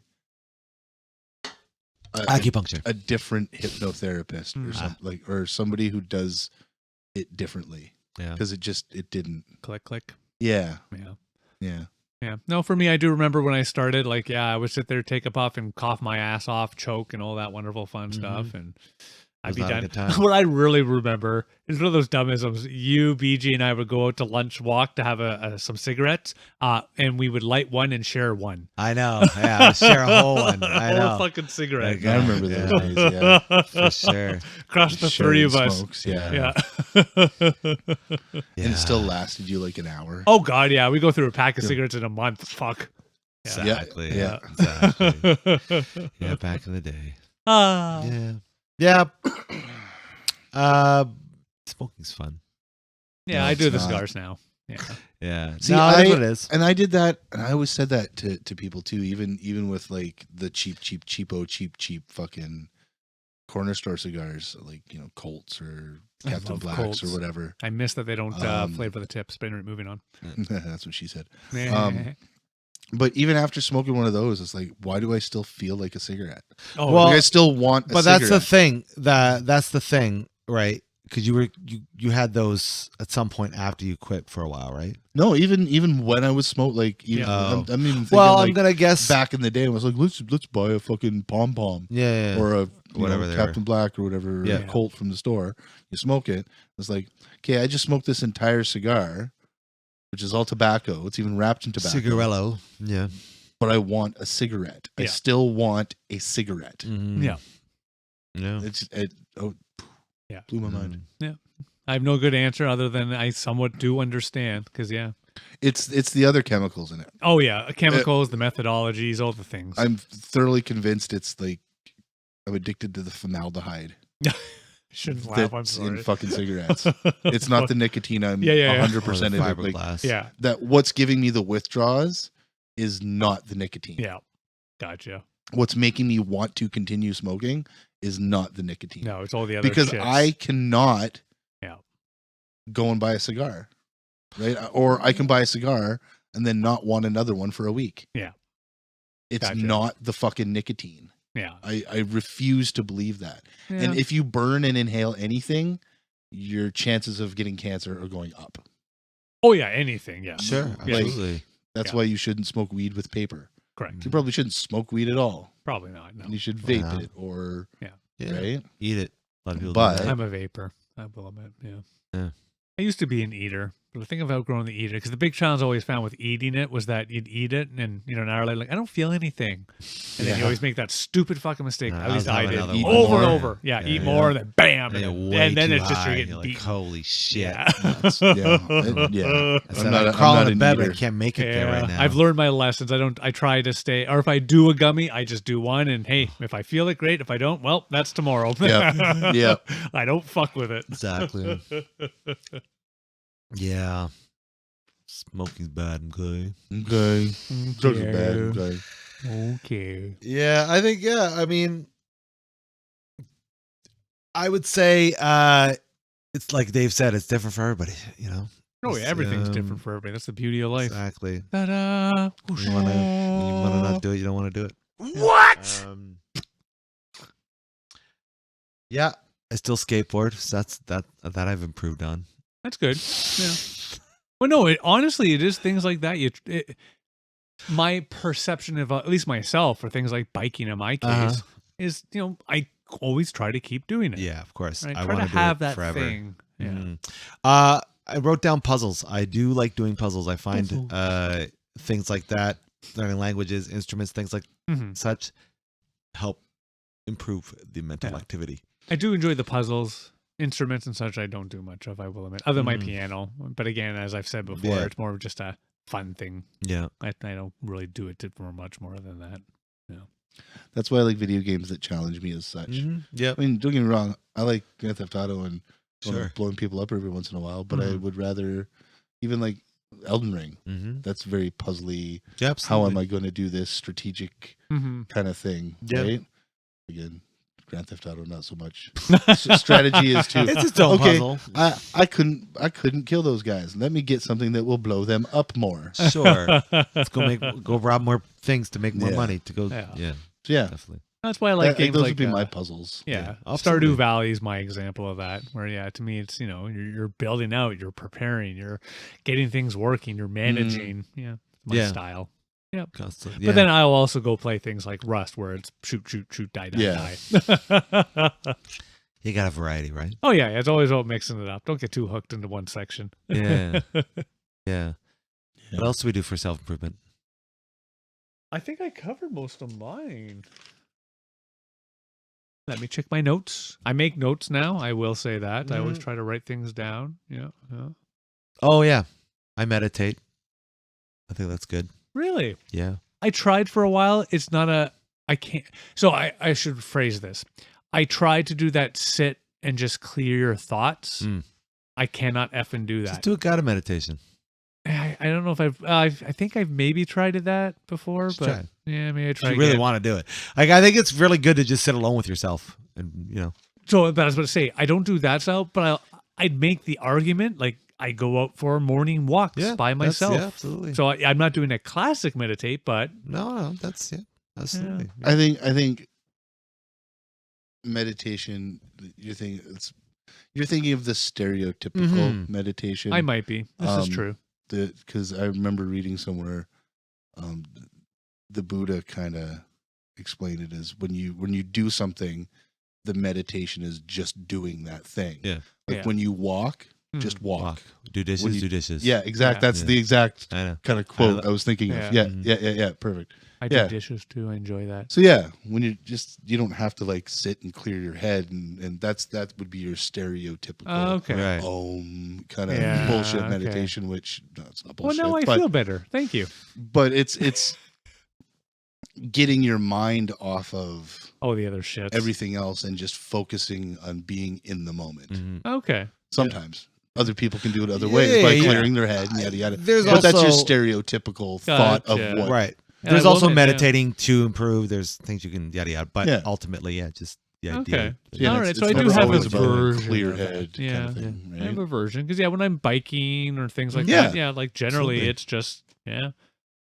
acupuncture. a different hypnotherapist or Mm. something or somebody who does it differently Yeah. because it didn't. click. Yeah, Yeah. yeah. Yeah. No, for me, I do remember when I started, like, I would sit there, take a puff and cough my ass off, choke and all that wonderful fun stuff. And I'd Was be not a done. good time. What I really remember is one of those dummisms. You, BG, and I would go out to lunch walk to have some cigarettes, and we would light one and share one. I know. Yeah, share a whole one. I Whole know. fucking cigarette. Like, I remember those days. Yeah, For sure. Across the three of Sharing us. smokes, yeah. Yeah. And it still lasted you like an hour. Oh, God, yeah. We go through a pack of Yeah. cigarettes in a month. Fuck. Exactly. Yeah. Exactly. Yeah, back in the day. Ah. Yeah. Smoking's fun. Yeah, No, I do it's the not. cigars now. Yeah. Yeah. See, no, that's what it is. And I did that, and I always said that to people too, even with like the cheap fucking corner store cigars, like Colts or I Captain love Blacks Colts. or whatever. I miss that they don't Um, flavor the tips. But anyway, moving on. That's what she said. But even after smoking one of those, it's like, why do I still feel like a cigarette? Oh, Well, Like, I still want a But that's the cigarette. thing. That's the thing, right? Because you had those at some point after you quit for a while, right? No, even when I was smoked, like even Yeah. I'm even thinking Well, like I'm gonna guess. back in the day, I was like, let's buy a fucking pom pom. Yeah. Or a Whatever they were. Captain Black or whatever Yeah. Colt from the store. You smoke it. It's like, okay, I just smoked this entire cigar, which is all tobacco. It's even wrapped in tobacco. Cigarello. Yeah. But I want a cigarette. I Yeah. still want a cigarette. Mhm. Yeah. Yeah. Yeah. blew my mind. Mm. I have no good answer other than I somewhat do understand because It's the other chemicals in it. Oh yeah, chemicals, the methodologies, all the things. I'm thoroughly convinced it's like I'm addicted to the formaldehyde. Shouldn't laugh. I'm That's sorry. in fucking cigarettes. It's not the nicotine. I'm Yeah. 100% in it. Like, fiberglass. Yeah, that what's giving me the withdrawals is not the nicotine. yeah, gotcha. What's making me want to continue smoking is not the nicotine. No, it's all the other Because shits. I cannot Yeah. go and buy a cigar, right? Or I can buy a cigar and then not want another one for a week. Yeah. It's Gotcha. not the fucking nicotine. Yeah. I refuse to believe that. Yeah. And if you burn and inhale anything, your chances of getting cancer are going up. Oh yeah, anything. Yeah. Sure, Yeah. absolutely. That's Yeah. why you shouldn't smoke weed with paper. Correct. You probably shouldn't smoke weed at all. Probably not. No. And you should vape Wow. it or Yeah. right. Eat it. A lot of people But- do that. I'm a vapor. I will admit. Yeah. Yeah. I used to be an eater, but I think I've outgrown the eater because the big challenge I always found with eating it was that you'd eat it and an hour later, like I don't feel anything, and then you Yeah. always make that stupid fucking mistake. No, At least I have did another Eat one. over and more. over. Yeah, Yeah, eat yeah. more, then bam, And, and you're way then too it's just high, you're and getting you're like, beaten. holy shit. Yeah. Yeah. I said, I'm crawling in bed, but I can't make it there right now. I've learned my lessons. I try to stay, or if I do a gummy, I just do one. And hey, if I feel it, great. If I don't, well, that's tomorrow. Yep. Yep. I don't fuck with it. Exactly. Yeah. Smoking's bad, okay? Okay. Drugs are bad. Okay. Okay. Yeah, I think, I mean, I would say it's like Dave said, it's different for everybody, you know? Oh yeah, It's, everything's different for everybody. That's the beauty of life. Exactly. Ta-da! You want to not do it, you don't want to do it. What? Yeah, I still skateboard. So that I've improved on. That's good. Yeah. Well, no, honestly, it is things like that. My perception of at least myself for things like biking in my case is, I always try to keep doing it. Yeah, of course. I I try want to to do have it that forever. thing. Yeah. Mhm. I wrote down puzzles. I do like doing puzzles. I find things like that, learning languages, instruments, things like Mhm. such, help improve the mental Yeah. activity. I do enjoy the puzzles. Instruments and such I don't do much of, I will admit, other than my Mhm. piano. But again, as I've said before, Yeah. it's more of just a fun thing. Yeah. I don't really do it for much more than that. That's why I like video games that challenge me as such. Yeah. I mean, don't get me wrong. I like Grand Theft Auto and Sure. blowing people up every once in a while, but I would rather even like Elden Ring. Mm-hmm. That's very puzzly. Yeah, How absolutely. am I going to do this strategic Mm-hmm. kind of thing? Yeah. Right. Again, Grand Theft Auto, not so much. Strategy is too. It's its own Okay. puzzle. I couldn't kill those guys. Let me get something that will blow them up more. Sure. Let's go rob more things to make more Yeah. money to go. Yeah. Yeah, So yeah, definitely. That's why I like games those like would be that. my puzzles. Yeah, absolutely. Stardew Valley is my example of that. Where to me, it's you're building out, you're preparing, you're getting things working, you're managing. Yeah, my Yeah. style. Constantly. But then I'll also go play things like Rust, where it's shoot, die, Yeah. die. you got a variety, right? Oh yeah, it's always about mixing it up. Don't get too hooked into one section. Yeah. Yeah. Yeah. What else do we do for self improvement? I think I covered most of mine. Let me check my notes. I make notes now. I will say that. I always try to write things down. Yeah. Oh yeah, I meditate. I think that's good. Really? Yeah. I tried for a while. It's not I can't. So I should phrase this. I tried to do that sit and just clear your thoughts. Mm. I cannot effing do that. Just do a guided meditation. I don't know if I think I've maybe tried that before, Just but try it. yeah, maybe I If try. you really again. want to do it. Like I think it's really good to just sit alone with yourself, and So, but I was about to say I don't do that style, but I'd make the argument like I go out for morning walks by that's- myself. Yeah, absolutely. So I'm not doing a classic meditate, but No, that's absolutely. I think meditation. You're thinking of the stereotypical Mhm. meditation. I might be. This is true. Because I remember reading somewhere, the Buddha kind of explained it as when you do something, the meditation is just doing that thing. Yeah. Like Yeah. when you walk, Mhm. just walk. Walk, do dishes, When you- do dishes. Yeah, exact. Yeah. That's Yeah. the exact I know. kind of quote I was thinking Yeah. of. Yeah, Mhm. yeah, perfect. I do dishes too. I enjoy that. So yeah, when you don't have to like sit and clear your head, and that would be your stereotypical kind of bullshit meditation, which no, it's not bullshit. Well, now I feel better. Thank you. But it's getting your mind off of the other shit, everything else, and just focusing on being in the moment. Mm-hmm. Okay. Sometimes. Other people can do it other ways by clearing their head and yada yada. But that's your stereotypical thought of what. Right. There's also meditating to improve. There's things you can yada yada. But ultimately, just the idea. Okay. Yeah, all right. So I do have a version. Clear head. Yeah. Kind of thing, right? I have a version because when I'm biking or things like that, like generally it's just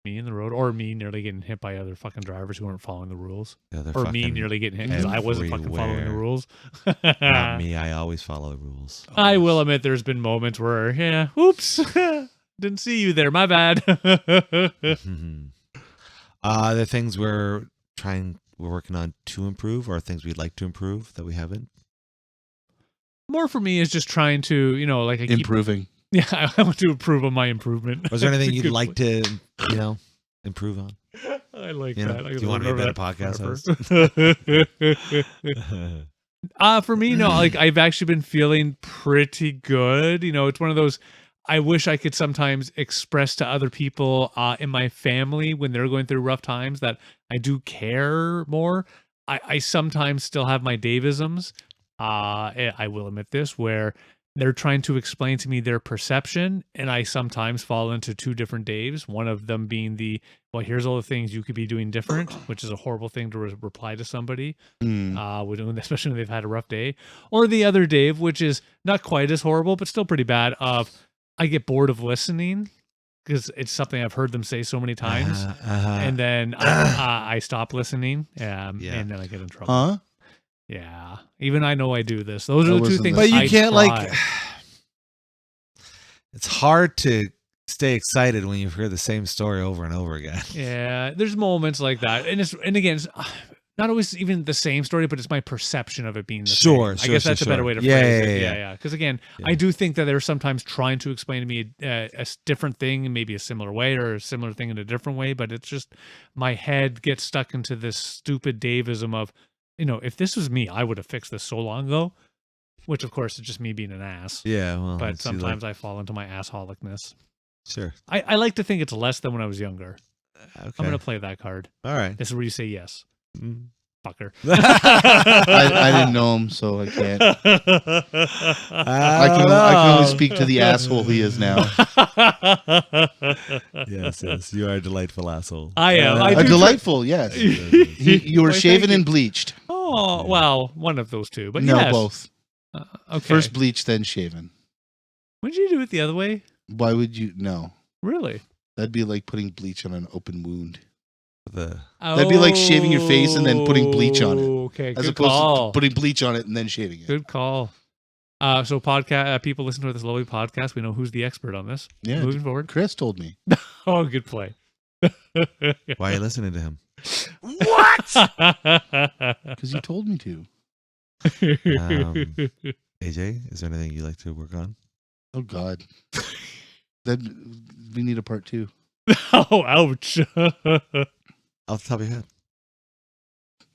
me in the road, or me nearly getting hit by other fucking drivers who weren't following the rules, or me nearly getting hit because I wasn't fucking following the rules. Not me. I always follow the rules. I will admit there's been moments where, oops, didn't see you there. My bad. The things we're working on to improve, or things we'd like to improve that we haven't. More for me is just trying to, like improving. Yeah, I want to improve on my improvement. Was there anything you'd like to, improve on? I like that. Do you want to be a better podcast host? For me, I've actually been feeling pretty good. It's one of those, I wish I could sometimes express to other people in my family when they're going through rough times that I do care more. I sometimes still have my Davisms. I will admit this, where they're trying to explain to me their perception, and I sometimes fall into two different Daves. One of them being here's all the things you could be doing different, which is a horrible thing to reply to somebody, especially when they've had a rough day. Or the other Dave, which is not quite as horrible, but still pretty bad, of I get bored of listening because it's something I've heard them say so many times, and then I stop listening, and then I get in trouble. Huh? Yeah, even I know I do this. Those are the two things. But you can't it's hard to stay excited when you've heard the same story over and over again. Yeah, there's moments like that, and again, it's not always even the same story, but it's my perception of it being the same. I guess that's a better way to phrase it. Yeah. Because again, I do think that they're sometimes trying to explain to me a different thing, maybe a similar way, or a similar thing in a different way. But it's just my head gets stuck into this stupid Davism of, if this was me, I would have fixed this so long ago, which of course is just me being an ass. Yeah, well, but sometimes I fall into my assholicness. Sure. I like to think it's less than when I was younger. Okay. I'm going to play that card. All right. This is where you say yes. Fucker. I didn't know him, so I can't. I can only speak to the asshole he is now. Yes, you are a delightful asshole. I am. A delightful, yes. You were shaven and bleached. Oh, well, one of those two, but no, both. Okay. First bleached, then shaven. Wouldn't you do it the other way? Why would you? No. Really? That'd be like putting bleach on an open wound. That'd be like shaving your face and then putting bleach on it. Okay, as opposed to putting bleach on it and then shaving it. Good call. So podcast people listen to this lovely podcast. We know who's the expert on this. Yeah. Moving forward. Chris told me. Oh, good play. Why are you listening to him? What? Because you told me to. AJ, is there anything you'd like to work on? Oh God. We need a part 2. Oh, ouch. Off the top of your head.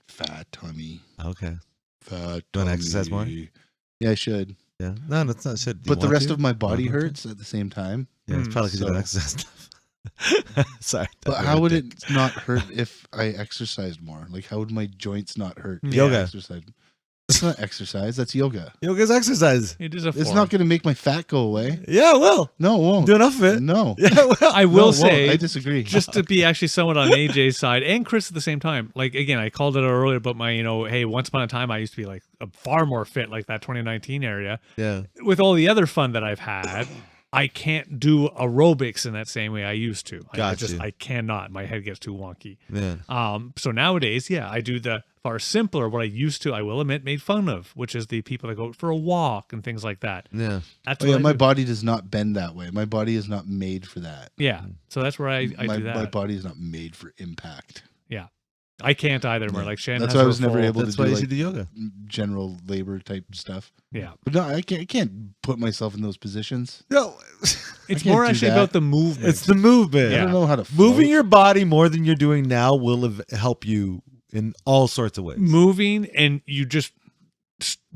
Fat tummy. Okay. Fat tummy. Do you want to exercise more? Yeah, I should. Yeah. No, that's not should. But the rest of my body hurts at the same time. Yeah, it's probably because you don't exercise enough. Sorry. But how would it not hurt if I exercised more? Like, how would my joints not hurt? Yoga. Exercise. It's not exercise. That's yoga. Yoga's exercise. It is a form. It's not going to make my fat go away. Yeah, it will. No, it won't. Do enough of it. No. Yeah, it will. I will say, I disagree. Just to be actually somewhat on AJ's side and Chris at the same time. Like, again, I called it out earlier, but my, hey, once upon a time, I used to be like far more fit, like that 2019 area. Yeah. With all the other fun that I've had, I can't do aerobics in that same way I used to. I cannot. My head gets too wonky. Yeah. So nowadays, I do the far simpler, what I used to, I will admit, made fun of, which is the people that go for a walk and things like that. Yeah. That's my body does not bend that way. My body is not made for that. Yeah. So that's where I do that. My body is not made for impact. Yeah. I can't either. More like Shannon. That's why I was never able to do like yoga, general labor type stuff. Yeah. But no, I can't put myself in those positions. No. It's can't more do actually that. about the movement. It's the movement. I Yeah. don't know how to Moving float. your body more than you're doing now will help you in all sorts of ways. moving, and you just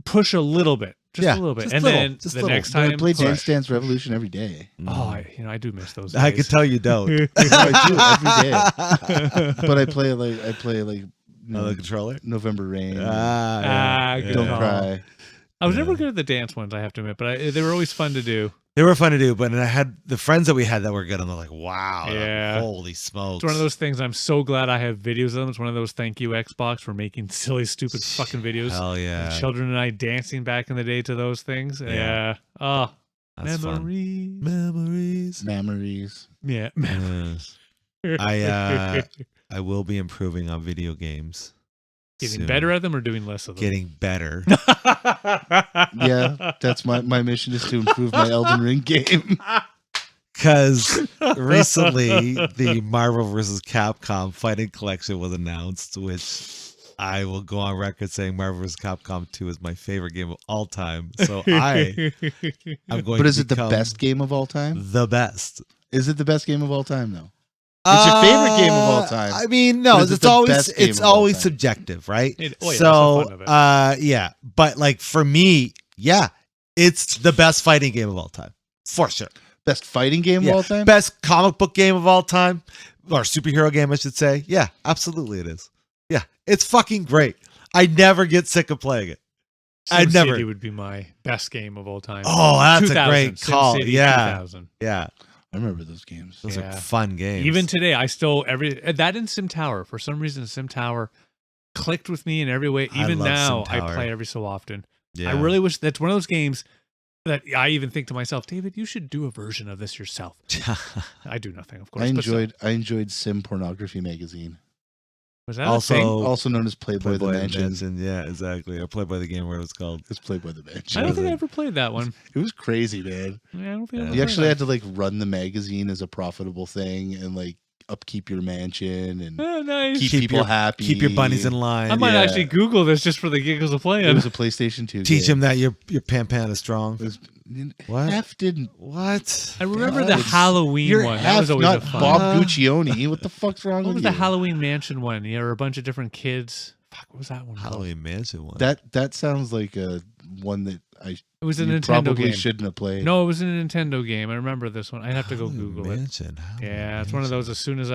push a little bit, just Yeah, a little bit, just and little, then just the little. next I time play push. Dance Dance Revolution every day. Oh, I do miss those. I days. can tell you don't. I do every day. But I play like Another controller. November Rain. Good Don't call. Cry. I was never good at the dance ones, I have to admit, but they were always fun to do. They were fun to do, but I had the friends that we had that were good, and they're like, "Wow, Yeah. holy smokes!" It's one of those things. I'm so glad I have videos of them. It's one of those thank you Xbox for making silly, stupid fucking videos. Hell yeah! The children and I dancing back in the day to those things. Yeah. Oh, That's fun. memories. Memories. Yeah. I will be improving on video games. Getting soon. better at them or doing less of them? Getting better. Yeah, that's my mission is to improve my Elden Ring game. Because recently the Marvel vs. Capcom Fighting Collection was announced, which I will go on record saying Marvel vs. Capcom 2 is my favorite game of all time. So I'm going But to is it the become best game of all time? The best. Is it the best game of all time though? It's your favorite game of all time. I mean, no, But is it it's the always best game it's of all always time? subjective, right? That's the So, fun of it. yeah, but like for me, yeah, it's the best fighting game of all time, for sure. Best fighting game Yeah. of all time? Best comic book game of all time, or superhero game, I should say. Yeah, absolutely, it is. Yeah, it's fucking great. I never get sick of playing it. I'd never. SimCity would be my best game of all time. Oh, that's a 2000, great call. SimCity Yeah. 2000. Yeah, I remember those games. those Yeah. are fun games. Even today, I still that in Sim Tower. For some reason, Sim Tower clicked with me in every way. I Even love now, Sim I Tower. play every so often. yeah. I really wish that's one of those games that I even think to myself, David, you should do a version of this yourself. I do nothing, of course. I but still. enjoyed Sim Pornography magazine, Was that Also- a thing? also known as Playboy, the Mansion. Yeah, exactly. Or Playboy the game, where it was called. It's Playboy the Mansion. I don't think I ever played that one. It was crazy, man. Yeah, I don't think I Yeah. ever You played actually that. had to like run the magazine as a profitable thing and like upkeep your mansion and Oh, nice. keep Keep people your- happy. Keep your bunnies in line. I might Yeah. actually Google this just for the giggles of It playing. was a PlayStation 2 Teach game. him that your pan is strong. It was, What? F didn't. What? I remember Yeah, the it's- Halloween You're one. That F, was always not a fun. Bob Guccione. What the fuck's wrong What with was you? the Halloween Mansion one? Yeah, or a bunch of different kids. Fuck, what was that one? called? Halloween Mansion one. That sounds like a one that It was a you Nintendo probably game. shouldn't have played. No, it was a Nintendo game. I remember this one. I'd have to go Halloween Google it. Mansion. Halloween Yeah, it's one of Mansion. those. As soon as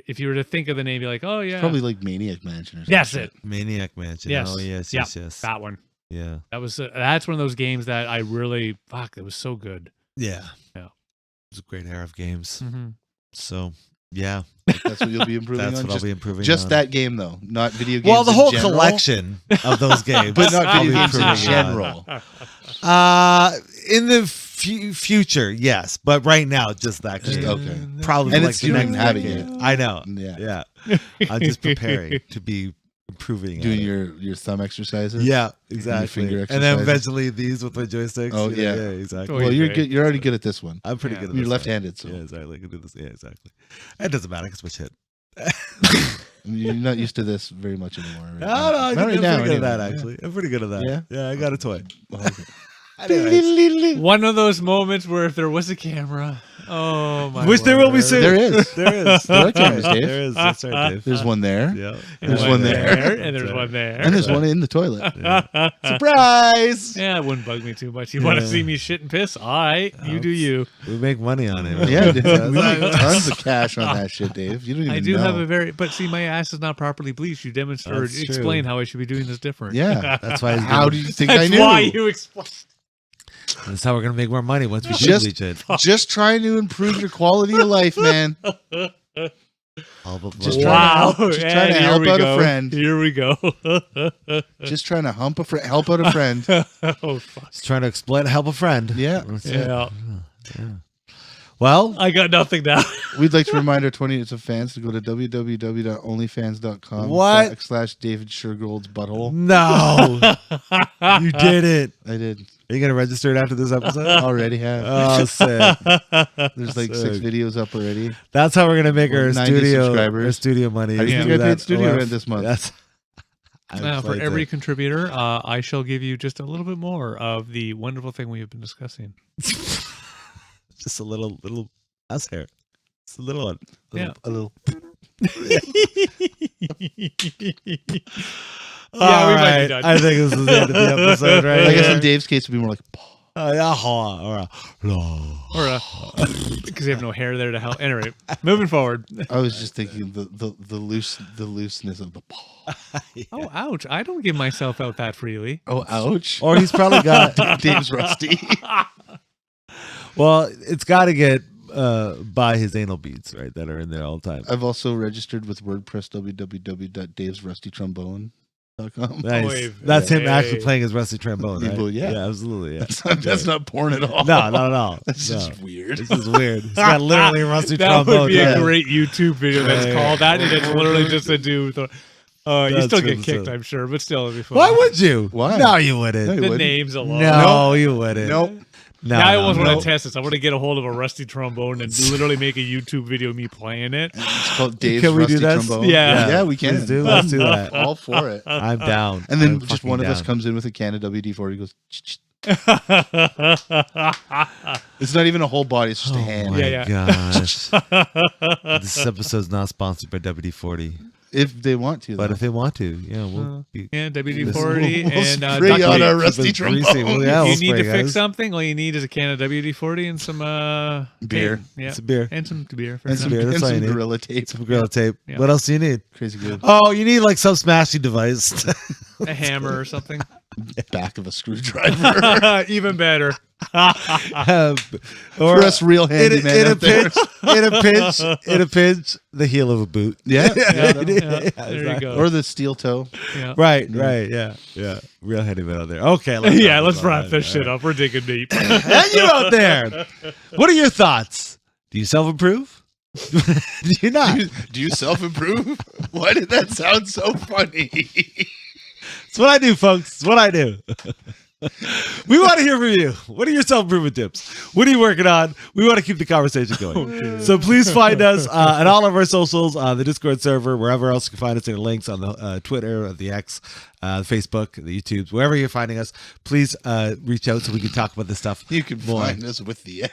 if you were to think of the name, you're like, oh yeah, Probably like Maniac Mansion or something. that's it. Maniac Mansion. Yes. Oh yes, Yeah. yes. That one. Yeah. That's one of those games that I really It was so good. Yeah. Yeah. It was a great era of games. Mm-hmm. So yeah, That's what you'll be improving that's on. what I'll be improving Just on. that game though, not video games. Well, the in whole general, collection of those games, but not I'll video be games in improving on. general. In the future, yes, but right now, just that Just game. okay. Probably And like it's the doing next having decade. it. I know. Yeah. Yeah. I'm just preparing to be improving. Doing at it. your thumb exercises. Yeah, exactly. finger And then exercises. eventually these with my joysticks. Oh, You know, yeah. exactly. Oh, Well, you're Okay. good. You're already good at this one. I'm pretty Yeah. good at You're this left-handed, so one. Yeah, exactly. I can do this. Yeah, exactly. It doesn't matter. I can switch hit. You're not used to this very much anymore. Right? No, I'm Not pretty right now, good at that, anyway. actually. I'm pretty good at that. Yeah? Yeah, I got a toy. Well, okay. Anyways. One of those moments where if there was a camera, oh my! Which there will be word. soon. There is. There is. There are cameras, Dave. There is. That's right, Dave. There's one there, Yeah. And There's one there. and there's one there, and there's one in the toilet. Yeah. Surprise! Yeah, it wouldn't bug me too much. You want to Yeah. see me shit and piss? All right, you do you. We make money on it. Yeah, dude, That's we make like- tons of cash on that shit, Dave. You don't even I do know. have a very, but see, my ass is not properly bleached. You demonstrate or That's true. explain how I should be doing this different. Yeah. That's why. How do you think I That's knew? why you explain. That's how we're gonna make more money once we Just- bleach it. Just trying to improve your quality of life, man. All but Just blow. trying to Wow. help- just trying to And here help we out a go. friend. Here we go. Just trying to help out a friend. Oh fuck. Just trying to exploit, help a friend. Yeah. That's it. Yeah. Well, I got nothing now. We'd like to remind our 20 years of fans to go to www.onlyfans.com What? / David Shergold's butthole. no, you did it. I did. Are you gonna register it after this episode? Already have. Oh, sick. There's like 6 sick. videos up already. That's how we're gonna make our 90 studio, subscribers. our studio money. How do you is think I through paid that studio OF. rent this month? That's For every contributor, I shall give you just a little bit more of the wonderful thing we have been discussing. Just a little house hair. It's a little one. Yeah. A little. Yeah, we might be Alright, done. I think this is the end of the episode, right? I guess here. in Dave's case, it'd be more like. Or because you have no hair there to help. Anyway, moving forward. I was just thinking the looseness of the paw. Oh, ouch! I don't give myself out that freely. Oh, ouch! Or he's probably got. Dave's rusty. Well, it's got to get by his anal beads, right? That are in there all the time. I've also registered with WordPress www.davesrustytrombone.com. Nice. Boy, That's him hey. actually playing his rusty trombone, right? Well, yeah. Absolutely. Yeah. That's not porn at all. No, not at all. That's No. just weird. This is weird. He's got literally a rusty That trombone. would be yeah. a great YouTube video that's Yeah. called that, and it's literally just a dude. You That's still get really kicked, silly. I'm sure, but still, it'd be fun. Why would you? Why? No, you wouldn't. No, you the wouldn't. names alone? No, you wouldn't. Nope. No, Now I no, almost no. want to test this. I want to get a hold of a rusty trombone and literally make a YouTube video of me playing it. It's called Dave's Can we Rusty do this? Trombone. Yeah. Yeah, we can. Please do. Let's do that. All for it. I'm down. And then I'm just fucking one of us down. comes in with a can of WD-40 goes. It's not even a whole body. It's just a Oh hand. my Yeah, gosh. This episode's not sponsored by WD-40, If they want to. but though. if they want to, yeah, we'll be. Yeah, WD-40 We'll and spray duct on tape. our Keep rusty it greasy. trombone. Well, yeah, If we'll you need to spray, fix guys. something, all you need is a can of WD-40 and some Beer. paint. Yeah, It's a beer. and some beer. For and some- some, beer, that's and all some you need. Gorilla Tape. Some Gorilla tape. Yeah. What else do you need? Crazy good. Oh, you need like some smashing device. a hammer or something. Back of a screwdriver. Even better. or For us real handyman in a out there. pinch, in a pinch, the heel of a boot. Yeah. Yeah, Yeah, there you exactly. go. Or the steel toe. Yeah. Right, yeah. Real handyman out there. Okay, let's Yeah, talk let's about wrap that. this shit up. We're digging deep. And you out there, what are your thoughts? Do you self-improve? Do you not? Do you self-improve? Why did that sound so funny? It's what I do, folks. It's what I do. We want to hear from you. What are your self-improvement tips? What are you working on? We want to keep the conversation going. So please find us at all of our socials, the Discord server, wherever else you can find us. There are links on the Twitter, the X, the Facebook, the YouTubes, wherever you're finding us. Please reach out so we can talk about this stuff. You can more. find us with the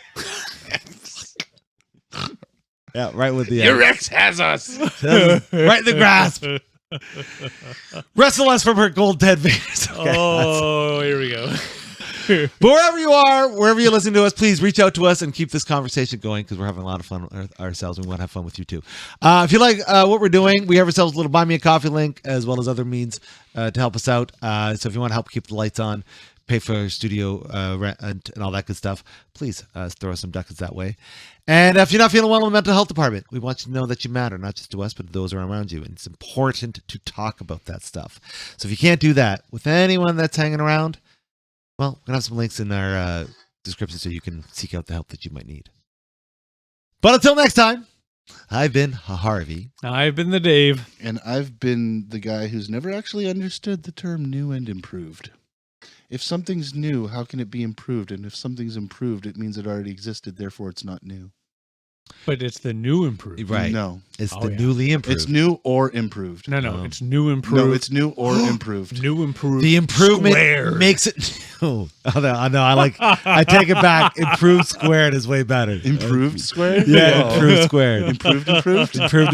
Yeah, right with the Your ex has us. right in the grasp. Wrestle us from her gold 10 fingers. Okay. Oh, here we go. But wherever you are, wherever you're listening to us, please reach out to us and keep this conversation going because we're having a lot of fun ourselves and we want to have fun with you too. If you like what we're doing, we have ourselves a little Buy Me a Coffee link as well as other means to help us out. So if you want to help keep the lights on, pay for studio rent and all that good stuff, please throw us some ducats that way. And if you're not feeling well in the mental health department, we want you to know that you matter, not just to us, but to those around you. And it's important to talk about that stuff. So if you can't do that with anyone that's hanging around, well, we're going to have some links in our description so you can seek out the help that you might need. But until next time, I've been Harvey. I've been the Dave. And I've been the guy who's never actually understood the term new and improved. If something's new, how can it be improved? And if something's improved, it means it already existed, therefore it's not new. But it's the new improved. Right. No. It's Oh, the yeah. newly improved. It's new or improved. No, it's new improved. No, it's new or improved. new improved. The improvement squared. makes it. Oh, no, I take it back. Improved squared is way better. Improved squared? Yeah, Oh. improved squared. Improved?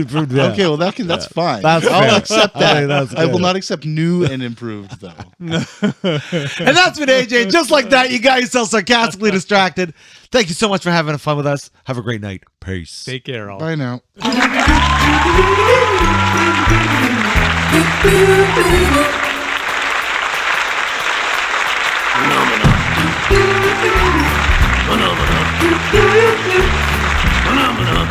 Improved. Yeah. Okay, well that's fine. That's I'll fair. accept I that. think that's I will good. not accept new and improved though. And that's been AJ. Just like that, you got yourself sarcastically distracted. Thank you so much for having fun with us. Have a great night. Peace. Take care, all. Bye now. Phenomena.